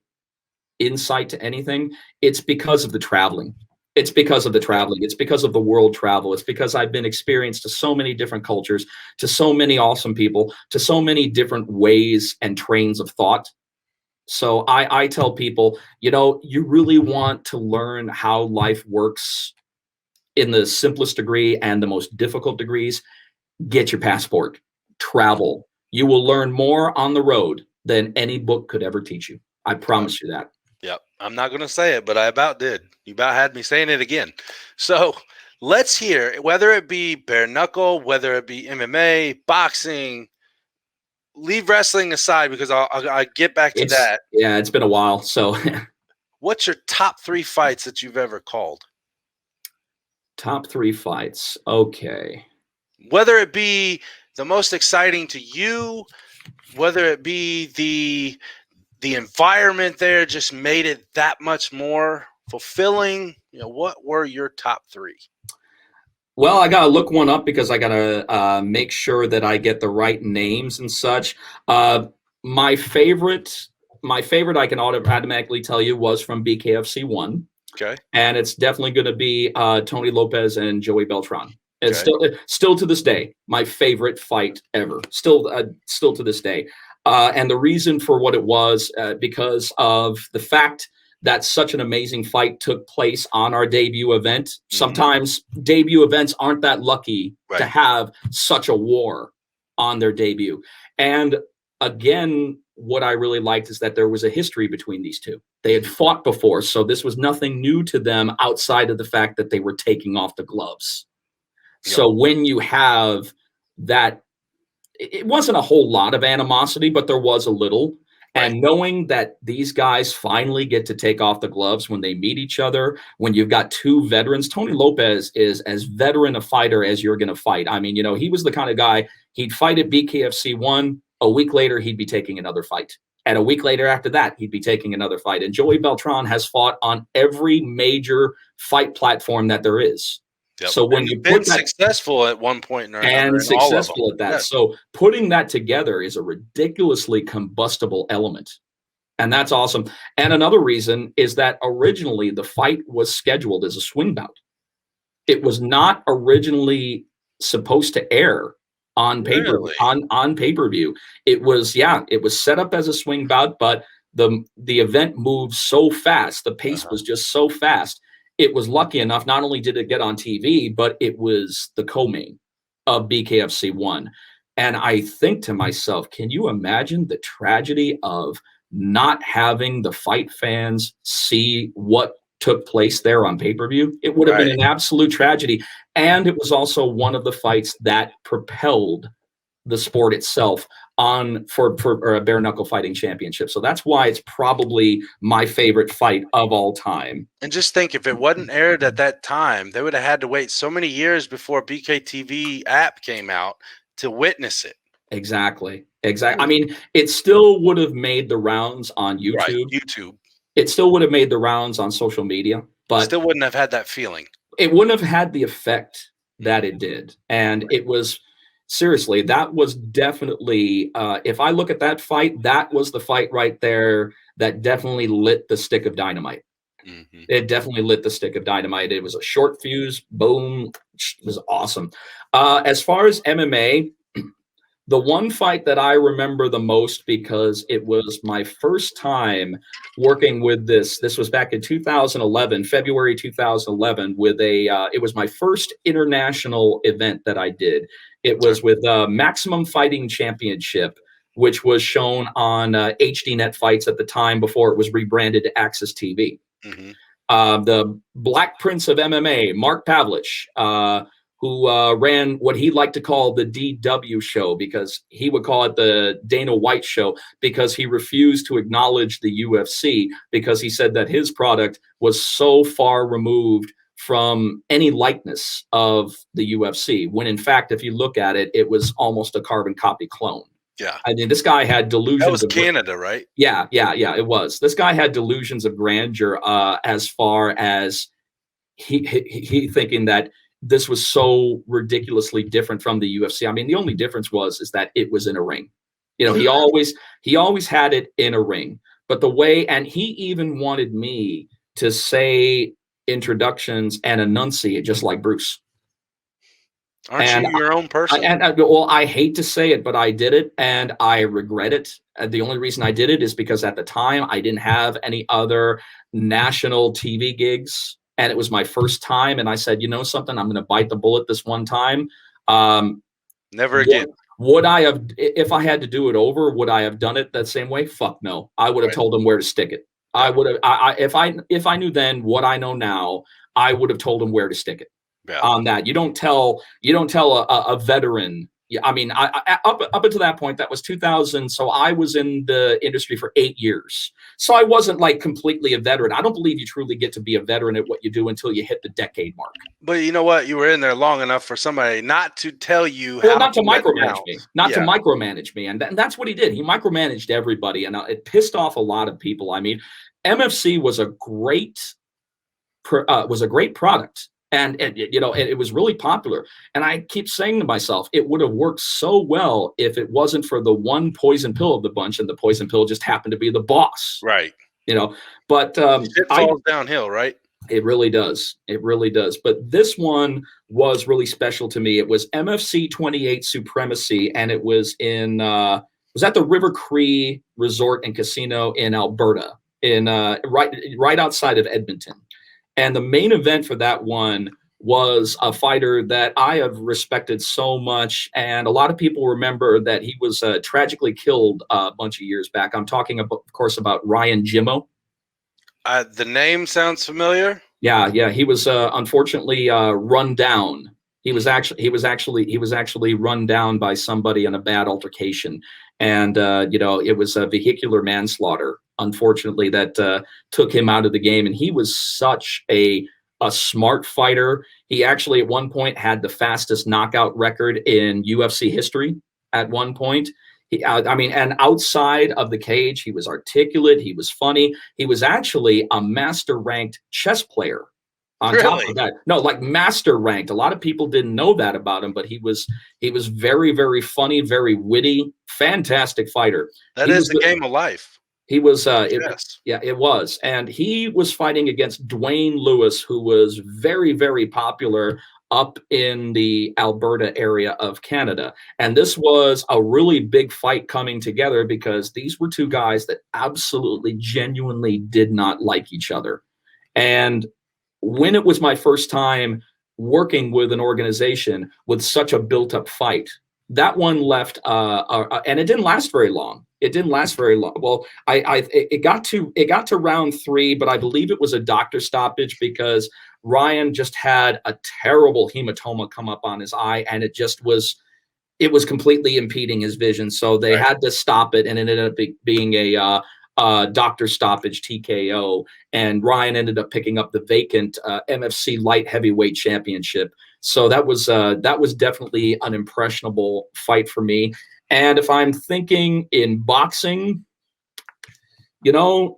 insight to anything, it's because of the traveling. It's because of the world travel. It's because I've been experienced to so many different cultures, to so many awesome people, to so many different ways and trains of thought. So I tell people, you know, you really want to learn how life works in the simplest degree and the most difficult degrees, get your passport, travel. You will learn more on the road than any book could ever teach you. I promise you that. Yep. I'm not going to say it, but I about did. You about had me saying it again. So let's hear, whether it be bare knuckle, whether it be MMA, boxing, leave wrestling aside because I'll get back to that. Yeah, it's been a while. So what's your top 3 fights that you've ever called? Top 3 fights. Okay. Whether it be the most exciting to you, whether it be the environment there just made it that much more, fulfilling. What were your top 3? Well, I gotta look one up because I gotta make sure that I get the right names and such. My favorite I can automatically tell you was from BKFC 1. Okay. And it's definitely going to be Tony Lopez and Joey Beltran. It's Okay. still to this day my favorite fight ever. Still to this day. And the reason for what it was because of the fact that such an amazing fight took place on our debut event. Sometimes debut events aren't that lucky to have such a war on their debut. And again, what I really liked is that there was a history between these two. They had fought before, so this was nothing new to them outside of the fact that they were taking off the gloves. Yep. So when you have that, it wasn't a whole lot of animosity, but there was a little. And knowing that these guys finally get to take off the gloves when they meet each other, when you've got two veterans, Tony Lopez is as veteran a fighter as you're going to fight. I mean, he was the kind of guy, he'd fight at BKFC 1. A week later, he'd be taking another fight. And a week later after that, he'd be taking another fight. And Joey Beltran has fought on every major fight platform that there is. Yep. So when you put that, successful at one point or another, and successful at that. Yeah. So putting that together is a ridiculously combustible element. And that's awesome. And another reason is that originally the fight was scheduled as a swing bout. It was not originally supposed to air on paper on pay-per-view. It was set up as a swing bout, but the event moved so fast, the pace was just so fast. It was lucky enough, not only did it get on TV, but it was the co-main of BKFC 1. And I think to myself, can you imagine the tragedy of not having the fight fans see what took place there on pay-per-view? It would have been an absolute tragedy. And it was also one of the fights that propelled the sport itself on for a Bare Knuckle Fighting Championship. So that's why it's probably my favorite fight of all time. And just think, if it wasn't aired at that time, they would have had to wait so many years before BKTV app came out to witness it. Exactly. I mean, it still would have made the rounds on YouTube. Right. YouTube. It still would have made the rounds on social media, but still wouldn't have had that feeling. It wouldn't have had the effect that it did. And it was, seriously, that was definitely, if I look at that fight, that was the fight right there that definitely lit the stick of dynamite. It definitely lit the stick of dynamite. It was a short fuse, boom, it was awesome. As far as MMA, the one fight that I remember the most, because it was my first time working with this was back in 2011, February 2011, with it was my first international event that I did. It was with Maximum Fighting Championship, which was shown on HDNet Fights at the time before it was rebranded to Access TV. The Black Prince of MMA, Mark Pavlich, who ran what he liked to call the DW show, because he would call it the Dana White show, because he refused to acknowledge the UFC, because he said that his product was so far removed from any likeness of the UFC, when in fact, if you look at it, it was almost a carbon copy clone. Yeah. I mean, this guy had delusions. That was Canada, right? Yeah, it was. This guy had delusions of grandeur as far as he thinking that this was so ridiculously different from the UFC. I mean, the only difference is that it was in a ring. He always had it in a ring. But the way, and he even wanted me to say introductions and enunciate just like Bruce. Aren't you your own person? Well, I hate to say it, but I did it, and I regret it. The only reason I did it is because at the time I didn't have any other national TV gigs. And it was my first time. And I said, you know something, I'm going to bite the bullet this one time. Never again. Would I have, if I had to do it over, would I have done it that same way? Fuck no. I would have told them where to stick it. I would have, if I knew then what I know now, I would have told them where to stick it on that. You don't tell a veteran. I mean, up until that point, that was 2000. So I was in the industry for 8 years. So I wasn't like completely a veteran. I don't believe you truly get to be a veteran at what you do until you hit the decade mark. But you know what? You were in there long enough for somebody not to tell you not to micromanage me. To micromanage me. And that's what he did. He micromanaged everybody. And it pissed off a lot of people. I mean, MFC was a great was a great product. And it was really popular. And I keep saying to myself, it would have worked so well if it wasn't for the one poison pill of the bunch, and the poison pill just happened to be the boss. Right. But it falls downhill, right? It really does. It really does. But this one was really special to me. It was MFC 28 Supremacy, and it was at the River Cree Resort and Casino in Alberta, in right outside of Edmonton. And the main event for that one was a fighter that I have respected so much. And a lot of people remember that he was tragically killed a bunch of years back. I'm talking, of course, about Ryan Jimmo. The name sounds familiar. Yeah. He was unfortunately run down. He was actually run down by somebody in a bad altercation. And, it was a vehicular manslaughter, unfortunately, that took him out of the game. And he was such a smart fighter. He actually at one point had the fastest knockout record in UFC history at one point. And outside of the cage, he was articulate. He was funny. He was actually a master ranked chess player. On top of that, no, like master ranked. A lot of people didn't know that about him, but he was very, very funny, very witty, fantastic fighter. That is the game of life. He was, it was. And he was fighting against Dwayne Lewis, who was very, very popular up in the Alberta area of Canada. And this was a really big fight coming together because these were two guys that absolutely, genuinely did not like each other. And when it was my first time working with an organization with such a built-up fight, that one left, and it didn't last very long. Well, it got to round 3, but I believe it was a doctor stoppage because Ryan just had a terrible hematoma come up on his eye, and it was completely impeding his vision. So they had to stop it, and it ended up being a doctor stoppage TKO, and Ryan ended up picking up the vacant MFC light heavyweight championship. So that was definitely an impressionable fight for me. And if I'm thinking in boxing, I'm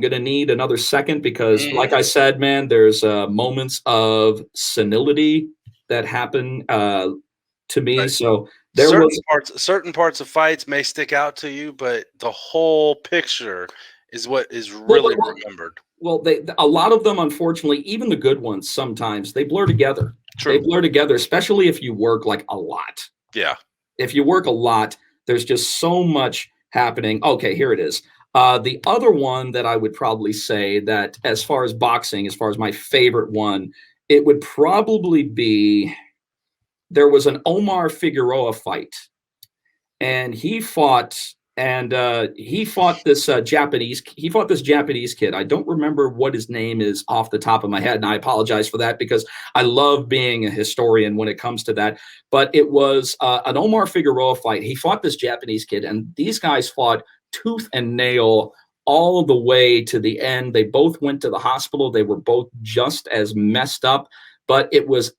going to need another second because like I said, man, there's moments of senility that happen to me. Right. So certain parts of fights may stick out to you, but the whole picture is what is really remembered. Well, a lot of them, unfortunately, even the good ones, sometimes they blur together. True. They blur together, especially if you work like a lot. Yeah. If you work a lot, there's just so much happening. Okay, here it is. The other one that I would probably say that as far as boxing, as far as my favorite one, it would probably be, there was an Omar Figueroa fight, and he fought this Japanese kid. I don't remember what his name is off the top of my head, and I apologize for that because I love being a historian when it comes to that. But it was an Omar Figueroa fight. He fought this Japanese kid, and these guys fought tooth and nail all the way to the end. They both went to the hospital. They were both just as messed up. But it was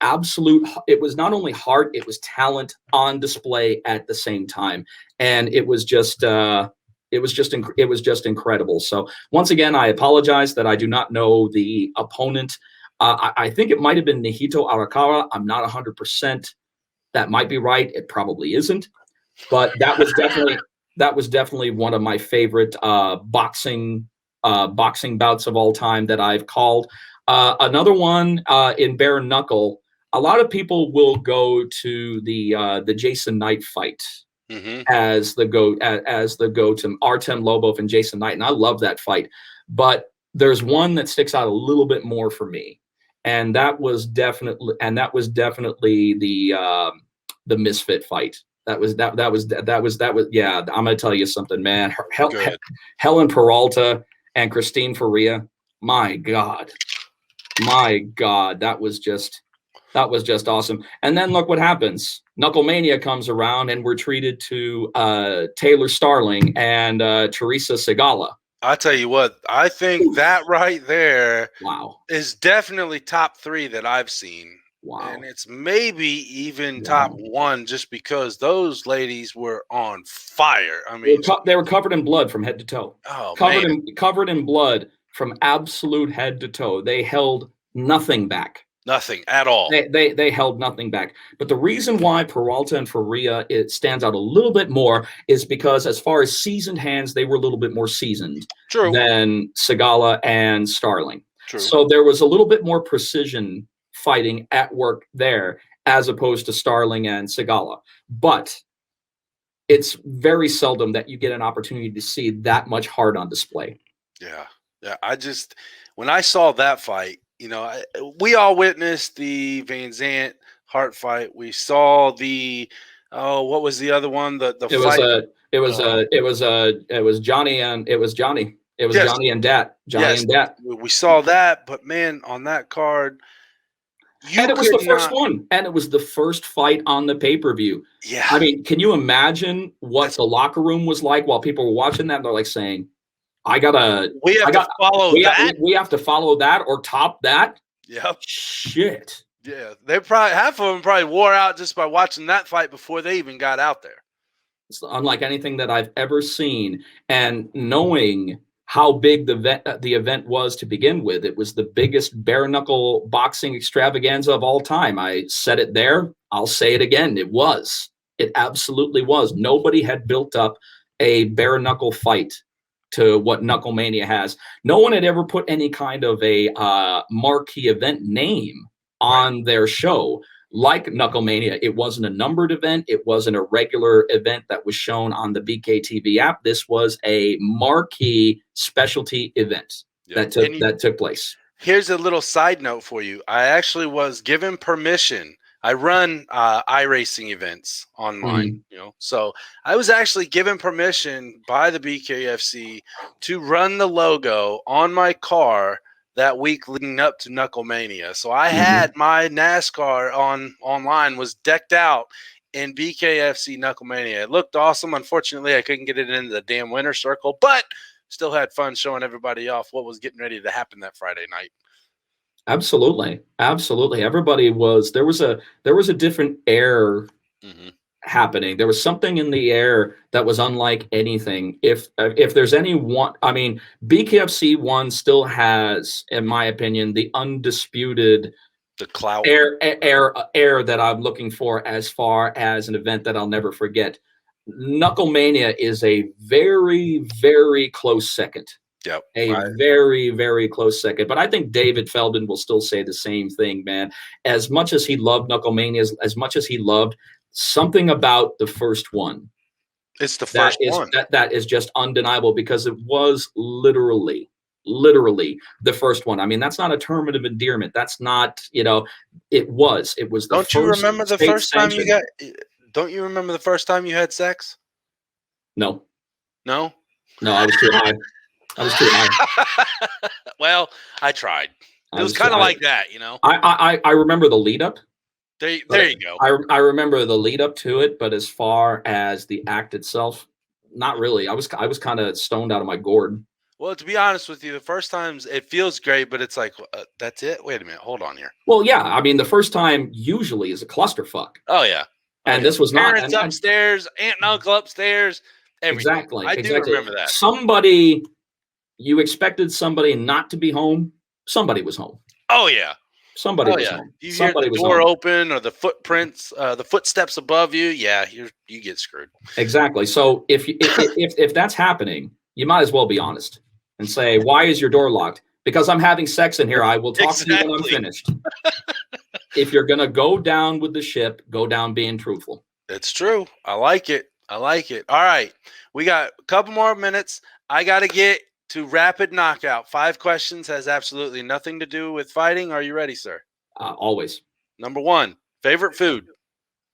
it was not only heart, it was talent on display at the same time. And it was just incredible. So once again, I apologize that I do not know the opponent. I think it might've been Nihito Arakawa. I'm not 100%. That might be right. It probably isn't, but that was definitely one of my favorite boxing bouts of all time that I've called. Another one in bare knuckle, a lot of people will go to the Jason Knight fight as the go to Artem Lobov and Jason Knight, and I love that fight. But there's one that sticks out a little bit more for me, and that was definitely the Misfit fight. That was yeah. I'm gonna tell you something, man. Helen Peralta and Christine Faria. My God, that was just awesome. And then look what happens. Knucklemania comes around, and we're treated to Taylor Starling and Teresa Segala. I tell you what, I think that right there, wow, is definitely top 3 that I've seen. Wow. And it's maybe even top 1 just because those ladies were on fire. I mean, they were covered in blood from head to toe. Oh, covered in blood from absolute head to toe. They held nothing back. Nothing at all. They held nothing back. But the reason why Peralta and Faria it stands out a little bit more is because as far as seasoned hands, they were a little bit more seasoned than Segala and Starling. True. So there was a little bit more precision fighting at work there as opposed to Starling and Segala. But it's very seldom that you get an opportunity to see that much heart on display. Yeah. When I saw that fight, we all witnessed the Van Zant Hart fight. We saw the what was the other one? It was Johnny and Johnny and Dat. And Dat. We saw that, but man, on that card, and it was the first one, and it was the first fight on the pay-per-view. Yeah, I mean, can you imagine what the locker room was like while people were watching that? They're like saying, we have to follow that or top that. Yep. Shit. Yeah. Half of them probably wore out just by watching that fight before they even got out there. It's unlike anything that I've ever seen. And knowing how big the event was to begin with, it was the biggest bare knuckle boxing extravaganza of all time. I said it there. I'll say it again. It absolutely was. Nobody had built up a bare knuckle fight to what Knucklemania has. No one had ever put any kind of a marquee event name on their show like Knucklemania. It wasn't a numbered event. It wasn't a regular event that was shown on the BKTV app. This was a marquee specialty event that took place. Here's a little side note for you. I actually was given permission. I run iRacing events online, so I was actually given permission by the BKFC to run the logo on my car that week leading up to Knucklemania. So I had my NASCAR online was decked out in BKFC Knucklemania. It looked awesome. Unfortunately, I couldn't get it into the damn winner's circle, but still had fun showing everybody off what was getting ready to happen that Friday night. Absolutely. Everybody there was a different air happening. There was something in the air that was unlike anything. If there's any one, I mean, BKFC 1 still has, in my opinion, the undisputed clout air that I'm looking for as far as an event that I'll never forget. Knucklemania is a very, very close second. Yep. Very, very close second. But I think David Feldman will still say the same thing, man. As much as he loved Knucklemania, as much as he loved something about the first one. It's the first one. That is just undeniable because it was literally the first one. I mean, that's not a term of endearment. That's not, it was the first. Don't you remember the first time don't you remember the first time you had sex? No, I was too high. Well, I tried. It was kind of like that, I remember the lead up. There you go. I remember the lead up to it, but as far as the act itself, not really. I was kind of stoned out of my gourd. Well, to be honest with you, the first times it feels great, but it's like, that's it? Wait a minute. Hold on here. Well, yeah. I mean, the first time usually is a clusterfuck. Oh, yeah. And this was not. Parents upstairs, aunt and uncle upstairs. Everything. Exactly. I do remember that. You expected somebody not to be home. Somebody was home. Oh, yeah. Somebody was home. You hear the door open or the footprints, the footsteps above you. Yeah, you get screwed. Exactly. So if that's happening, you might as well be honest and say, why is your door locked? Because I'm having sex in here. I will talk to you when I'm finished. If you're going to go down with the ship, go down being truthful. It's true. I like it. All right. We got a couple more minutes. I got to get to rapid knockout. 5 questions, has absolutely nothing to do with fighting. Are you ready, sir? Always. Number 1, favorite food?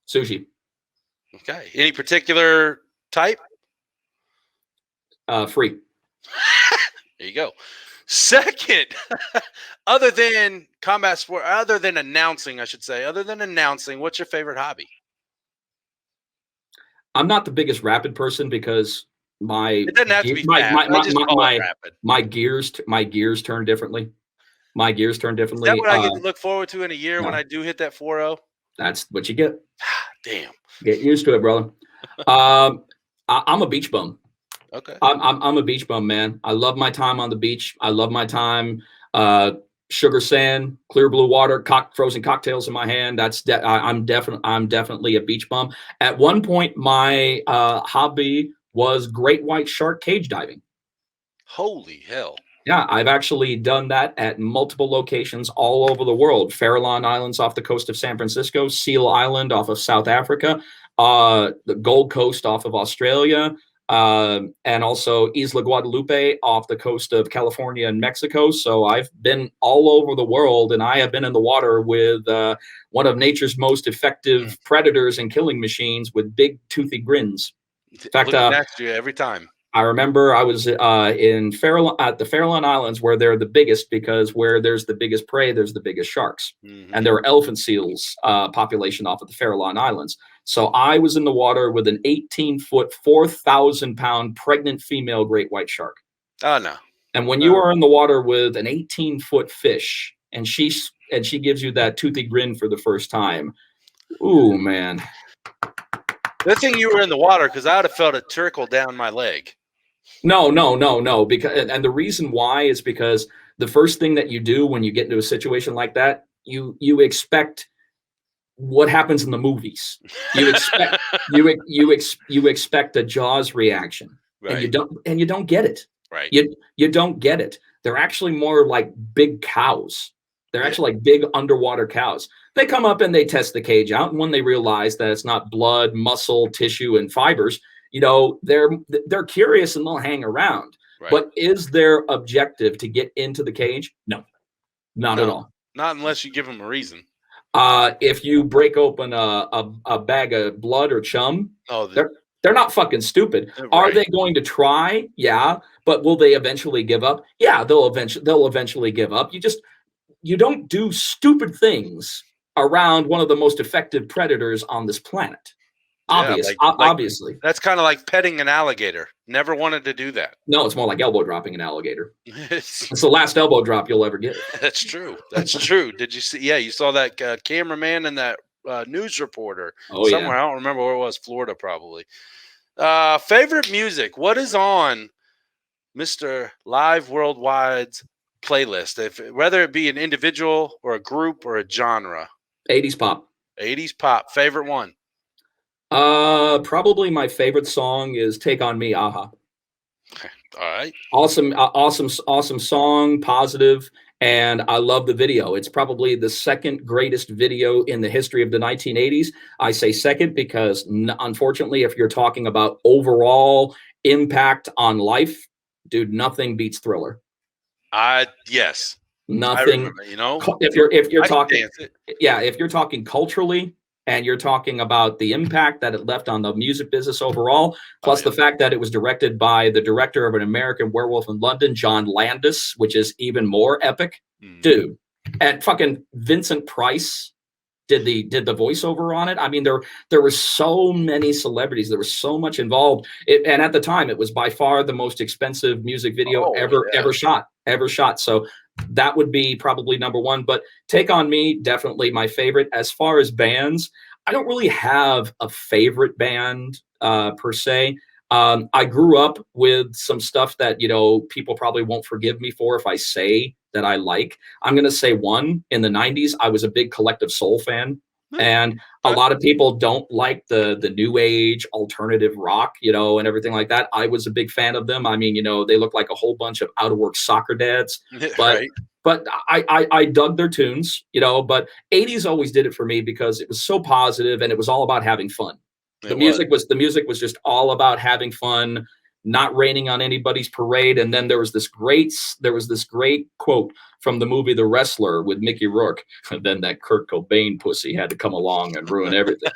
Sushi. Okay. Any particular type? Free. There you go. Second, other than combat sport, other than announcing, what's your favorite hobby? I'm not the biggest rapid person because it doesn't have to be my gears turn differently. Is that what I get to look forward to in a year when I do hit that 4-0? That's what you get. Damn. Get used to it, brother. I'm a beach bum. Okay. I'm a beach bum, man. I love my time on the beach. I love my time, sugar sand, clear blue water, frozen cocktails in my hand. I'm definitely a beach bum. At one point, my hobby was great white shark cage diving. Holy hell. Yeah, I've actually done that at multiple locations all over the world. Farallon Islands off the coast of San Francisco, Seal Island off of South Africa, the Gold Coast off of Australia, and also Isla Guadalupe off the coast of California and Mexico. So I've been all over the world, and I have been in the water with one of nature's most effective predators and killing machines with big toothy grins. In fact, next to you every time. I remember I was at the Farallon Islands, where they're the biggest, because where there's the biggest prey, there's the biggest sharks. And there are elephant seals population off of the Farallon Islands. So I was in the water with an 18-foot, 4,000-pound pregnant female great white shark. Oh, no. And when you are in the water with an 18-foot fish, and she gives you that toothy grin for the first time, ooh, man. Good thing you were in the water, because I would have felt it trickle down my leg. No. Because, and the reason why is because the first thing that you do when you get into a situation like that, you expect what happens in the movies. You expect you expect a Jaws reaction, right. and you don't get it. Right. You don't get it. They're actually more like big cows. They're actually like big underwater cows. They come up and they test the cage out, and when they realize that it's not blood, muscle, tissue, and fibers, they're curious and they'll hang around. Right. But is their objective to get into the cage? No, not at all. Not unless you give them a reason. If you break open a bag of blood or chum, they're not fucking stupid. Right. Are they going to try? Yeah, but will they eventually give up? Yeah, they'll eventually give up. You don't do stupid things around one of the most effective predators on this planet. Obviously. That's kind of like petting an alligator. Never wanted to do that. No, it's more like elbow dropping an alligator. It's the last elbow drop you'll ever get. That's true. That's true. Did you see? Yeah, you saw that cameraman and that news reporter somewhere. I don't remember where it was. Florida, probably. Favorite music. What is on Mr. Live Worldwide's playlist? Whether it be an individual or a group or a genre. 80s pop. 80s pop. Favorite one. Probably my favorite song is "Take on Me," Aha. Okay. All right. Awesome song, positive, and I love the video. It's probably the second greatest video in the history of the 1980s. I say second because, unfortunately, if you're talking about overall impact on life, dude, nothing beats Thriller. Yes. Nothing. Remember, if you're talking culturally, and you're talking about the impact that it left on the music business overall, plus the fact that it was directed by the director of An American Werewolf in London, John Landis, which is even more epic. Dude, and fucking Vincent Price did the voiceover on it. I mean, there were so many celebrities. There was so much involved. And at the time, it was by far the most expensive music video ever shot. So that would be probably number one. But Take on Me, definitely my favorite. As far as bands, I don't really have a favorite band per se. I grew up with some stuff that, people probably won't forgive me for if I say that I like. I'm going to say one. In the 90s, I was a big Collective Soul fan. And a lot of people don't like the new age alternative rock, and everything like that. I was a big fan of them. I mean, they look like a whole bunch of out of work soccer dads, but I dug their tunes, but 80s always did it for me because it was so positive and it was all about having fun. The music was just all about having fun, not raining on anybody's parade. And then there was this great quote from the movie The Wrestler with Mickey Rourke. And then that Kurt Cobain pussy had to come along and ruin everything.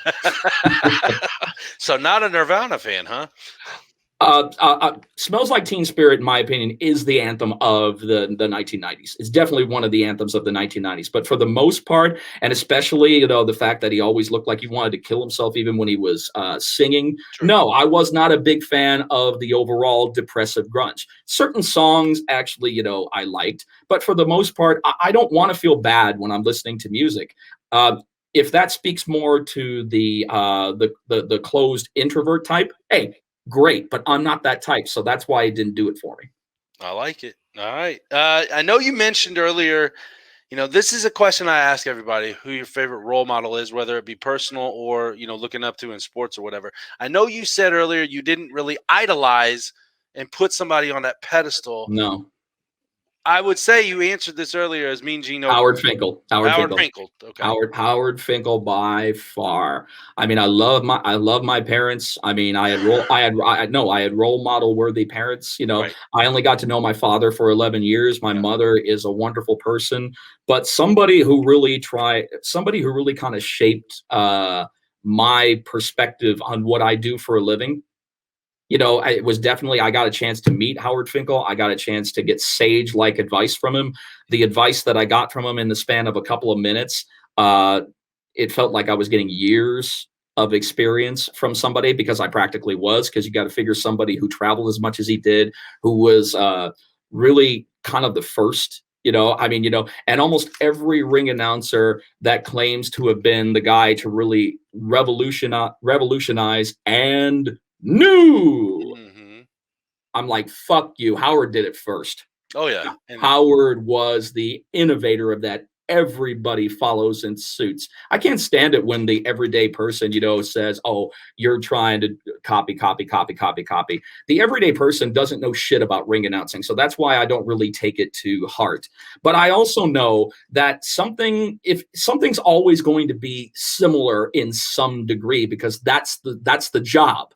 So not a Nirvana fan, huh? Smells Like Teen Spirit, in my opinion, is the anthem of the 1990s. It's definitely one of the anthems of the 1990s. But for the most part, and especially, the fact that he always looked like he wanted to kill himself even when he was singing. True. No, I was not a big fan of the overall depressive grunge. Certain songs, actually, I liked. But for the most part, I don't want to feel bad when I'm listening to music. If that speaks more to the closed introvert type, hey, great, but I'm not that type. So that's why it didn't do it for me. I like it. All right. I know you mentioned earlier, this is a question I ask everybody, who your favorite role model is, whether it be personal or, looking up to in sports or whatever. I know you said earlier you didn't really idolize and put somebody on that pedestal. No. I would say you answered this earlier as Mean Gene. Howard Finkel. Howard Finkel. Okay. Howard Finkel by far. I mean, I love my parents. I mean, I had role model worthy parents. Right. I only got to know my father for 11 years. My mother is a wonderful person, but somebody who really kind of shaped my perspective on what I do for a living. It was definitely, I got a chance to meet Howard Finkel. I got a chance to get sage-like advice from him. The advice that I got from him in the span of a couple of minutes, it felt like I was getting years of experience from somebody, because I practically was, because you got to figure somebody who traveled as much as he did, who was really kind of the first, and almost every ring announcer that claims to have been the guy to really revolutionize and new. Mm-hmm. I'm like, fuck you. Howard did it first. Oh yeah. Howard was the innovator of that. Everybody follows in suits. I can't stand it when the everyday person, says, oh, you're trying to copy. The everyday person doesn't know shit about ring announcing. So that's why I don't really take it to heart. But I also know that if something's always going to be similar in some degree, because that's the job.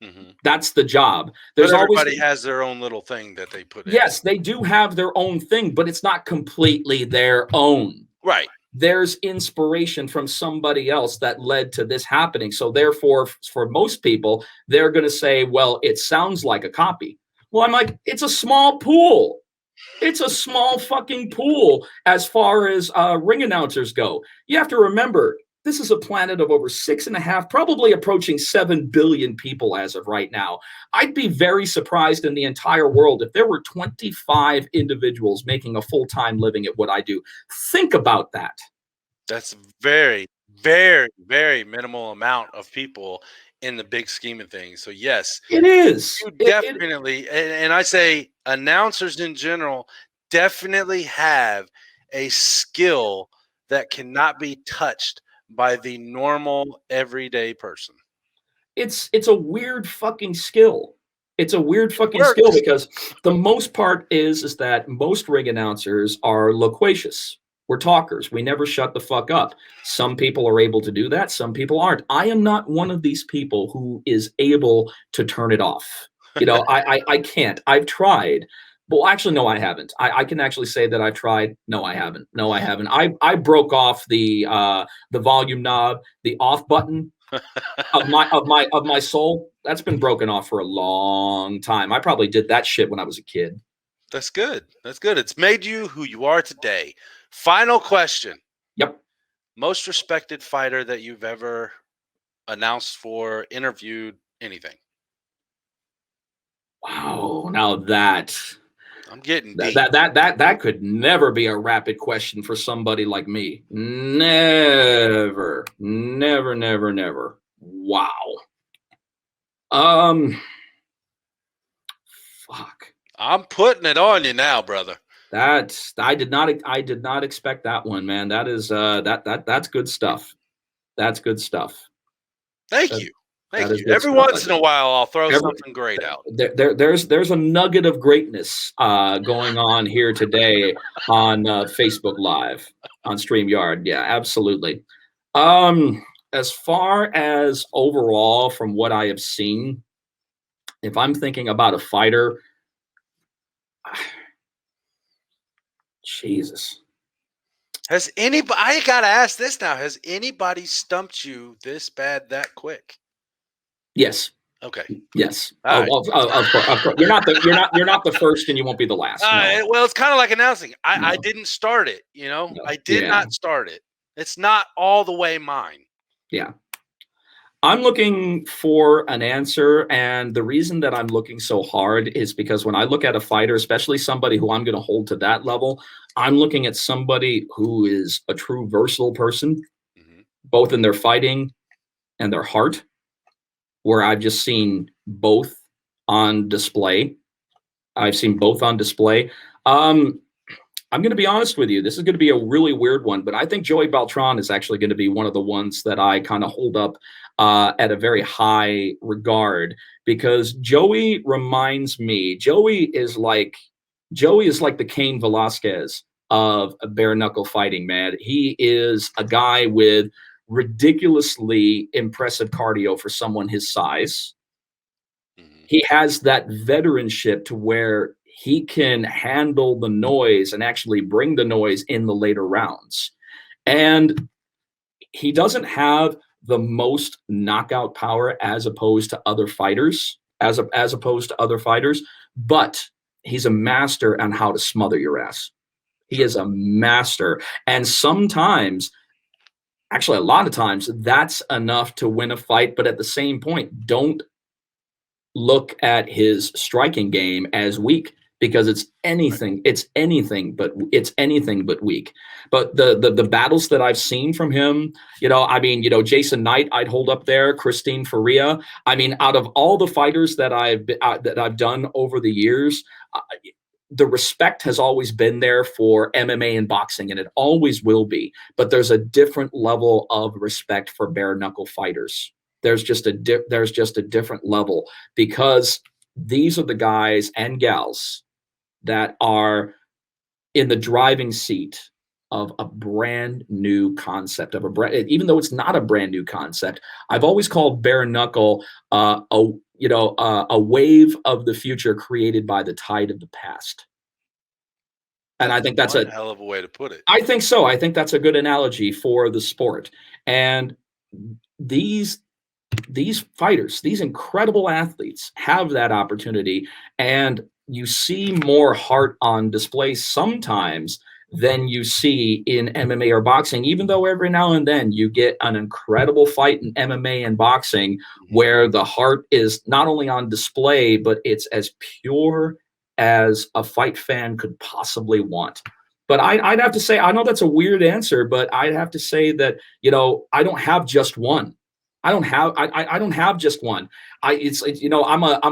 Mm-hmm. That's the job. But everybody has their own little thing that they put in. Yes, they do have their own thing, but it's not completely their own. Right. There's inspiration from somebody else that led to this happening. So therefore, for most people, they're going to say, well, it sounds like a copy. Well, I'm like, it's a small pool. It's a small fucking pool as far as ring announcers go. You have to remember, this is a planet of over 6.5, probably approaching 7 billion people as of right now. I'd be very surprised in the entire world if there were 25 individuals making a full-time living at what I do. Think about that. That's very, very, very minimal amount of people in the big scheme of things. So yes, it is. You definitely, and I say announcers in general definitely have a skill that cannot be touched by the normal everyday person. It's a weird fucking skill. It's a weird fucking skill, because the most part is that most ring announcers are loquacious. We're talkers. We never shut the fuck up. Some people are able to do that. Some people aren't. I am not one of these people who is able to turn it off. I can't. I've tried. Well, actually, no, I haven't. I can actually say that I've tried. No, I haven't. No, I haven't. I broke off the volume knob, the off button of my soul. That's been broken off for a long time. I probably did that shit when I was a kid. That's good. That's good. It's made you who you are today. Final question. Yep. Most respected fighter that you've ever announced for, interviewed, anything? Wow. Now that I'm getting deep. That could never be a rapid question for somebody like me. Never. Wow. Fuck. I'm putting it on you now, brother. I did not expect that one, man. That is that's good stuff. That's good stuff. Thank you. Every once in a while, I'll throw something great out. There's a nugget of greatness going on here today on Facebook Live, on StreamYard. Yeah, absolutely. As far as overall, from what I have seen, if I'm thinking about a fighter, Jesus. Has anybody? I gotta ask this now. Has anybody stumped you this bad that quick? Yes. Okay. Yes. Right. Of course. You're not the first, and you won't be the last. No. Well, it's kind of like announcing. I didn't start it. No. I did not start it. It's not all the way mine. Yeah. I'm looking for an answer, and the reason that I'm looking so hard is because when I look at a fighter, especially somebody who I'm going to hold to that level, I'm looking at somebody who is a true versatile person, both in their fighting and their heart, where I've just seen both on display. I've seen both on display. I'm going to be honest with you. This is going to be a really weird one, but I think Joey Beltran is actually going to be one of the ones that I kind of hold up at a very high regard, because Joey reminds me, Joey is like the Cain Velasquez of bare knuckle fighting, man. He is a guy with ridiculously impressive cardio for someone his size. He has that veteranship to where he can handle the noise and actually bring the noise in the later rounds. And he doesn't have the most knockout power as opposed to other fighters, but he's a master on how to smother your ass. He is a master. And sometimes, actually a lot of times, that's enough to win a fight. But at the same point, don't look at his striking game as weak, because it's anything but weak. But the battles that I've seen from him, Jason Knight, I'd hold up there, Christine Faria. I mean, out of all the fighters that I've done over the years, the respect has always been there for MMA and boxing, and it always will be. But there's a different level of respect for bare knuckle fighters. There's just a different level, because these are the guys and gals that are in the driving seat of a brand new concept, even though it's not a brand new concept. I've always called bare knuckle a wave of the future created by the tide of the past. And I think that's a hell of a way to put it. I think so. I think that's a good analogy for the sport. And these fighters, these incredible athletes, have that opportunity, and you see more heart on display sometimes than you see in MMA or boxing, even though every now and then you get an incredible fight in MMA and boxing where the heart is not only on display, but it's as pure as a fight fan could possibly want. But I'd have to say, I know that's a weird answer, but I'd have to say that, I don't have just one. I don't have just one. I'm a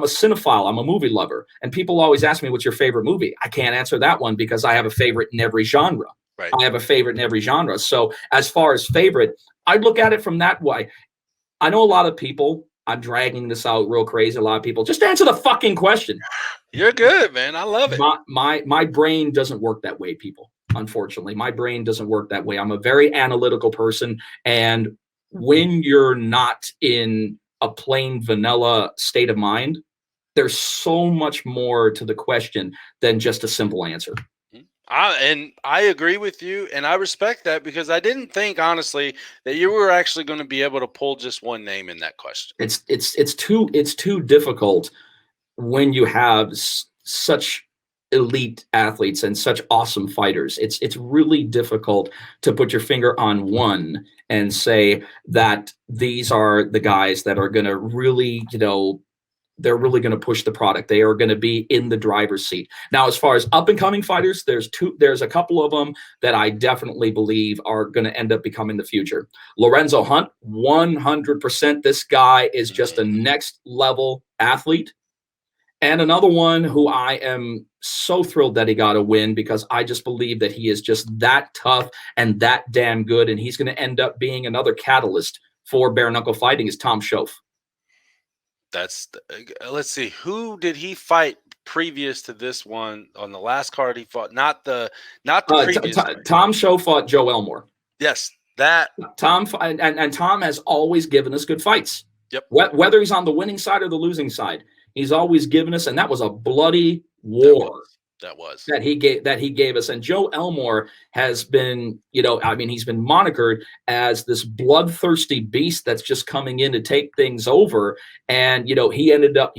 cinephile. I'm a movie lover, and people always ask me, "What's your favorite movie?" I can't answer that one because I have a favorite in every genre. Right. I have a favorite in every genre. So as far as favorite, I'd look at it from that way. I know a lot of people. I'm dragging this out real crazy. A lot of people just answer the fucking question. You're good, man. I love it. My brain doesn't work that way, people. Unfortunately, my brain doesn't work that way. I'm a very analytical person, and when you're not in a plain vanilla state of mind, there's so much more to the question than just a simple answer. And I agree with you, and I respect that, because I didn't think, honestly, that you were actually going to be able to pull just one name in that question. It's too difficult when you have such elite athletes and such awesome fighters. It's really difficult to put your finger on one and say that these are the guys that are going to really, they're really going to push the product. They are going to be in the driver's seat. Now, as far as up and coming fighters, there's a couple of them that I definitely believe are going to end up becoming the future. Lorenzo Hunt, 100%. This guy is just a next level athlete. And another one who I am so thrilled that he got a win, because I just believe that he is just that tough and that damn good. And he's going to end up being another catalyst for bare knuckle fighting, is Tom Schoaf. Let's see. Who did he fight previous to this one on the last card he fought? Not the previous. Tom Schoaf fought Joe Elmore. Yes, that. Tom and Tom has always given us good fights. Yep. Whether he's on the winning side or the losing side, he's always given us, and that was a bloody war. That he gave us. And Joe Elmore has been, he's been monikered as this bloodthirsty beast that's just coming in to take things over. And he ended up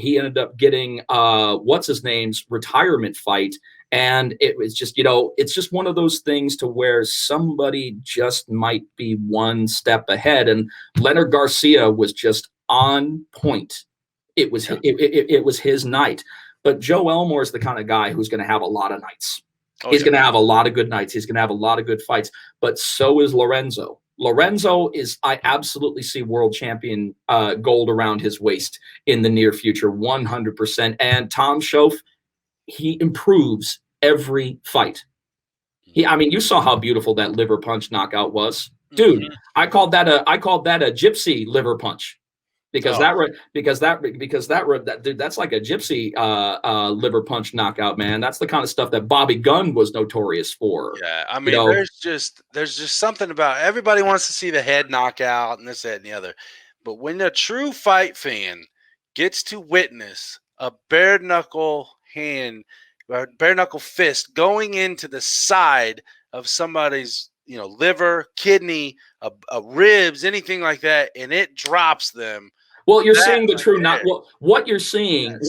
getting what's his name's retirement fight. And it was just, it's just one of those things to where somebody just might be one step ahead. And Leonard Garcia was just on point. It was his night. But Joe Elmore is the kind of guy who's going to have a lot of nights. He's going to have a lot of good nights. He's going to have a lot of good fights. But so is Lorenzo. Lorenzo I absolutely see world champion gold around his waist in the near future, 100%. And Tom Schoaf, he improves every fight. I mean, you saw how beautiful that liver punch knockout was, dude. Mhm. I called that a gypsy liver punch. Because dude, that's like a gypsy liver punch knockout, man. That's the kind of stuff that Bobby Gunn was notorious for. Yeah, I mean, there's just something about everybody wants to see the head knockout and this, that, and the other. But when a true fight fan gets to witness a bare knuckle hand or bare knuckle fist going into the side of somebody's, liver, kidney, a ribs, anything like that, and it drops them. Well, you're seeing the true what you're seeing,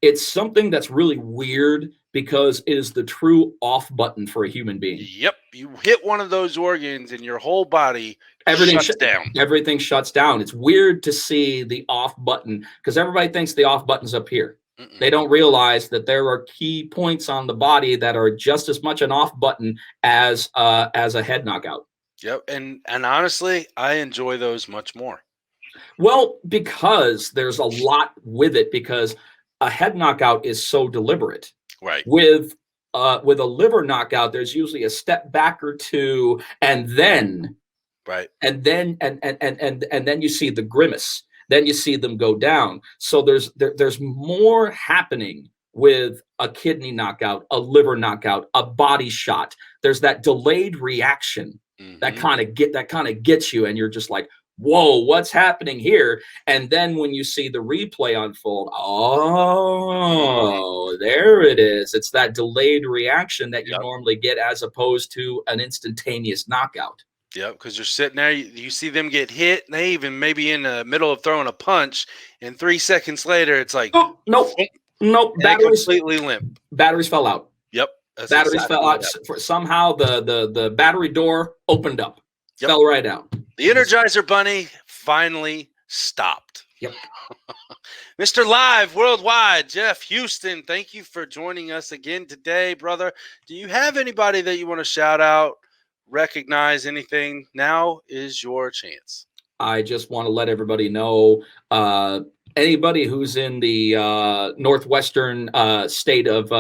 it's something that's really weird because it is the true off button for a human being. Yep. You hit one of those organs and your whole body shuts down. Everything shuts down. It's weird to see the off button because everybody thinks the off button's up here. Mm-mm. They don't realize that there are key points on the body that are just as much an off button as a head knockout. Yep. And honestly, I enjoy those much more. Well, because there's a lot with it, because a head knockout is so deliberate. Right. With a liver knockout, there's usually a step back or two, and then and then you see the grimace. Then you see them go down. So there's more happening with a kidney knockout, a liver knockout, a body shot. There's that delayed reaction that kind of gets you, and you're just like, whoa, what's happening here? And then when you see the replay unfold, oh, there it is. It's that delayed reaction that you normally get as opposed to an instantaneous knockout. Yep, because you're sitting there, you see them get hit, and they even maybe in the middle of throwing a punch, and 3 seconds later, it's like, nope, batteries completely limp. Batteries fell out. Yep, batteries fell out. Somehow the battery door opened up, fell right out. The Energizer Bunny finally stopped. Yep. Mr. Live Worldwide, Jeff Houston, thank you for joining us again today, brother. Do you have anybody that you want to shout out, recognize, anything? Now is your chance. I just want to let everybody know, anybody who's in the northwestern state of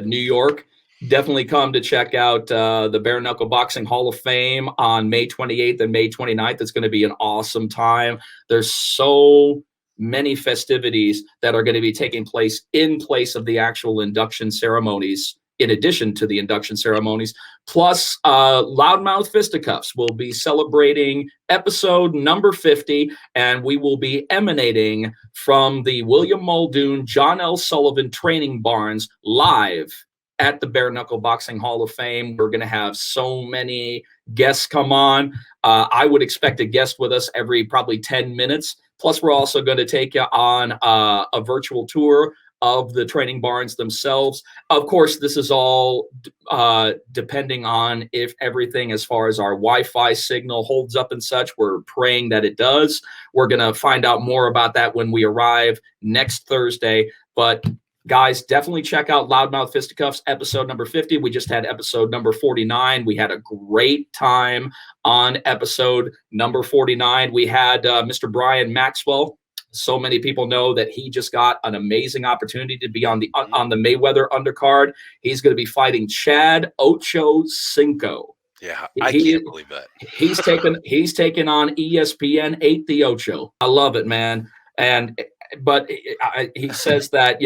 New York, definitely come to check out the Bare Knuckle Boxing Hall of Fame on May 28th and May 29th. It's going to be an awesome time. There's so many festivities that are going to be taking place in place of the actual induction ceremonies, in addition to the induction ceremonies. Plus, Loudmouth Fisticuffs will be celebrating episode number 50, and we will be emanating from the William Muldoon, John L. Sullivan training barns live at the Bare Knuckle Boxing Hall of Fame. We're going to have so many guests come on. I would expect a guest with us every probably 10 minutes. Plus, we're also going to take you on a virtual tour of the training barns themselves. Of course, this is all depending on if everything as far as our Wi-Fi signal holds up and such. We're praying that it does. We're going to find out more about that when we arrive next Thursday. But guys, definitely check out Loudmouth Fisticuffs episode number 50. We just had episode number 49. We had a great time on episode number 49. We had Mr. Brian Maxwell. So many people know that he just got an amazing opportunity to be on the Mayweather undercard. He's going to be fighting Chad Ocho Cinco. Yeah, I can't believe that. He's taken on ESPN 8 the Ocho. I love it, man. But he says that,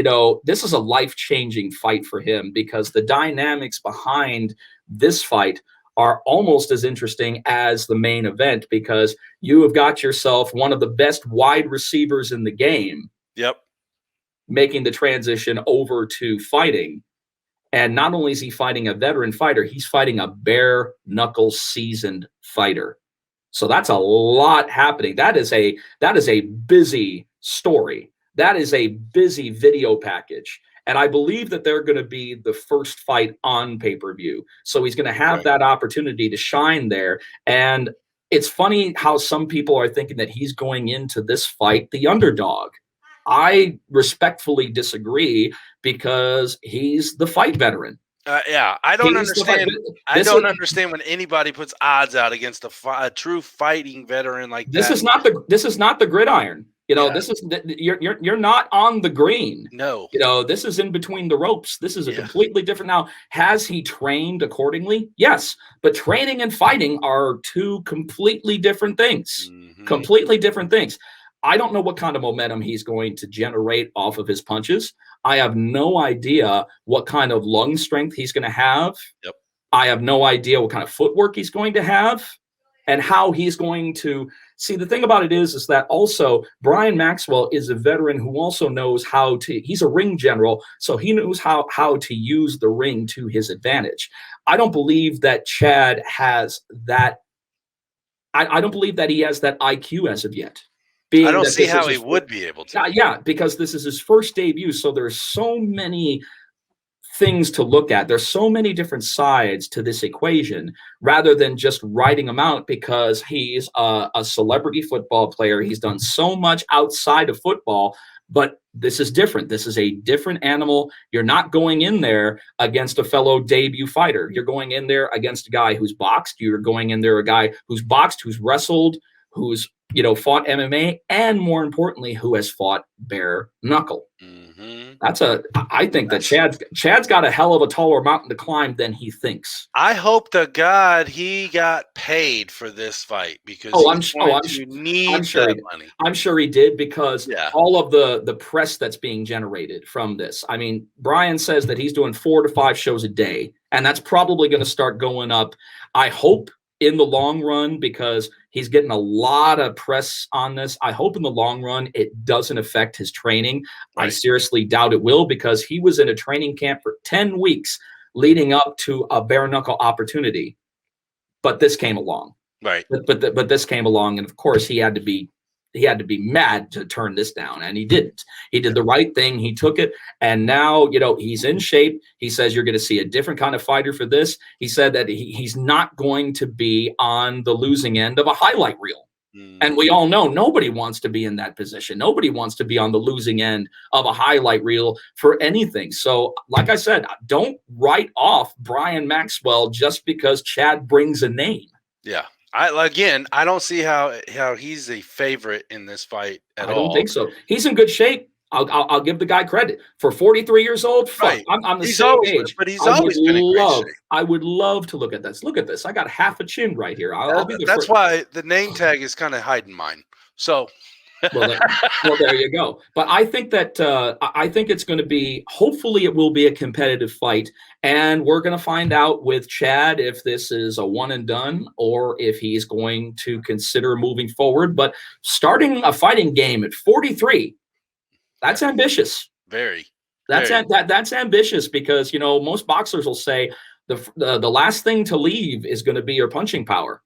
this is a life-changing fight for him because the dynamics behind this fight are almost as interesting as the main event, because you have got yourself one of the best wide receivers in the game. Yep. Making the transition over to fighting. And not only is he fighting a veteran fighter, he's fighting a bare knuckle seasoned fighter. So that's a lot happening. That is a busy story. That is a busy video package. And I believe that they're going to be the first fight on pay-per-view. So he's going to have that opportunity to shine there. And it's funny how some people are thinking that he's going into this fight the underdog. I respectfully disagree, because he's the fight veteran. Yeah, I don't He's the fight- understand. I this don't is- understand when anybody puts odds out against a true fighting veteran like This that. is not the gridiron. Yeah. This is you're not on the green. No. This is in between the ropes. This is a Yeah. completely different. Now, has he trained accordingly? Yes, but training and fighting are two completely different things. Mhm. Completely different things. I don't know what kind of momentum he's going to generate off of his punches. I have no idea what kind of lung strength he's going to have. Yep. I have no idea what kind of footwork he's going to have and how he's going to see. The thing about it is that also Brian Maxwell is a veteran who also knows how to, he's a ring general, so he knows how to use the ring to his advantage. I don't believe that Chad has that. I don't believe that he has that IQ as of yet. I don't see how he would be able to. Yeah, because this is his first debut, so there's so many things to look at. There's so many different sides to this equation rather than just writing him out because he's a celebrity football player. He's done so much outside of football, but this is different. This is a different animal. You're not going in there against a fellow debut fighter. You're going in there against a guy who's boxed. You're going in there a guy who's boxed, who's wrestled, who's fought MMA, and more importantly, who has fought bare knuckle. Mhm. I think that Chad's got a hell of a taller mountain to climb than he thinks. I hope to God he got paid for this fight because I'm sure that money. I'm sure he did because Yeah. all of the press that's being generated from this. I mean, Brian says that he's doing 4 to 5 shows a day, and that's probably going to start going up. I hope in the long run, because he's getting a lot of press on this. I hope in the long run it doesn't affect his training. Right. I seriously doubt it will because he was in a training camp for 10 weeks leading up to a bare knuckle opportunity. But this came along. Right. But this came along, and of course he had to be mad to turn this down, and he didn't. He did the right thing. He took it, and now he's in shape. He says you're going to see a different kind of fighter for this. He said that he's not going to be on the losing end of a highlight reel. And we all know nobody wants to be in that position. Nobody wants to be on the losing end of a highlight reel for anything. So, like I said, don't write off Brian Maxwell just because Chad brings a name. Yeah. I don't see how he's a favorite in this fight at all. I don't think so. He's in good shape. I'll give the guy credit for 43 years old. Right. I'm the same age, but he's always been in great shape. I would love to look at this. Look at this. I got half a chin right here. That's why the name tag is kind of hiding mine. So. well, there you go. But I think that I think it's going to be. Hopefully, it will be a competitive fight, and we're going to find out with Chad if this is a one and done or if he's going to consider moving forward. But starting a fighting game at 43, that's ambitious. Very. That's ambitious because most boxers will say the last thing to leave is going to be your punching power,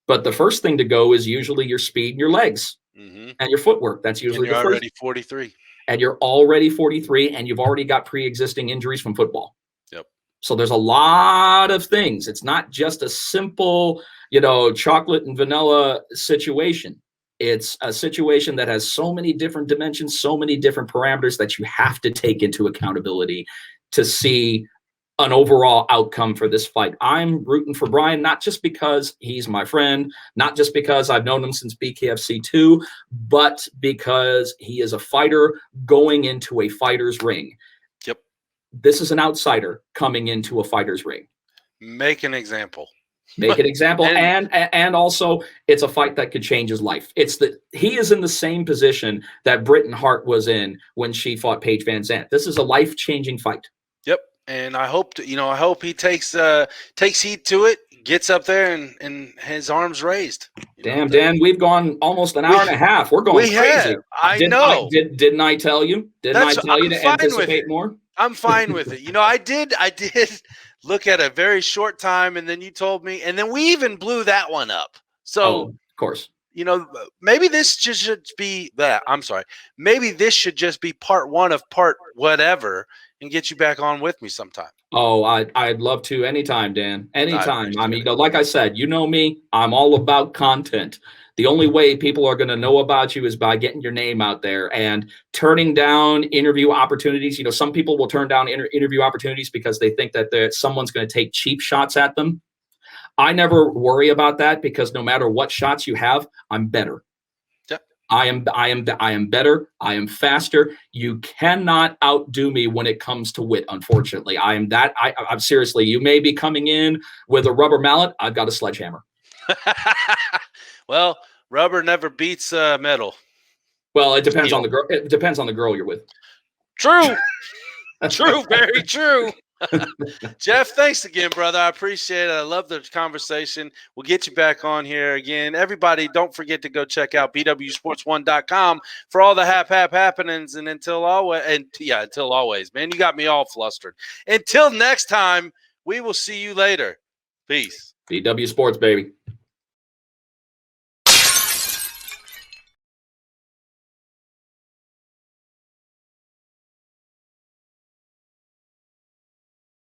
but the first thing to go is usually your speed and your legs. Mm-hmm. And your footwork. That's usually the first. Already 43. And you're already 43, and you've already got pre-existing injuries from football. Yep. So there's a lot of things. It's not just a simple, chocolate and vanilla situation. It's a situation that has so many different dimensions, so many different parameters that you have to take into accountability to see an overall outcome for this fight. I'm rooting for Brian, not just because he's my friend, not just because I've known him since BKFC 2, but because he is a fighter going into a fighter's ring. Yep. This is an outsider coming into a fighter's ring. Make an example. Make an example. and also it's a fight that could change his life. He is in the same position that Britton Hart was in when she fought Paige Van Zandt. This is a life-changing fight. Yep. And I hope he takes heed to it, gets up there and his arms raised. Damn, Dan, we've gone almost an hour and a half. We're going crazy. I know. Didn't I tell you? Didn't I tell you to anticipate more? I'm fine with it. I did look at a very short time, and then you told me, and then we even blew that one up. So of course. maybe this should be that. I'm sorry. Maybe this should just be part one of part whatever and get you back on with me sometime. Oh, I'd love to anytime, Dan. Anytime. I mean, it. like I said, you know me, I'm all about content. The only way people are going to know about you is by getting your name out there and turning down interview opportunities. Some people will turn down interview opportunities because they think that someone's going to take cheap shots at them. I never worry about that because no matter what shots you have, I'm better. I am better. I am faster. You cannot outdo me when it comes to wit. Unfortunately, I'm seriously. You may be coming in with a rubber mallet. I've got a sledgehammer. Well, rubber never beats metal. Well, it depends on the girl. It depends on the girl you're with. True. True. Very true. Jeff, thanks again, brother. I appreciate it. I love the conversation. We'll get you back on here again. Everybody, don't forget to go check out BWSPORTS1.com for all the happenings. And until always, man, you got me all flustered. Until next time, we will see you later. Peace. BW Sports, baby.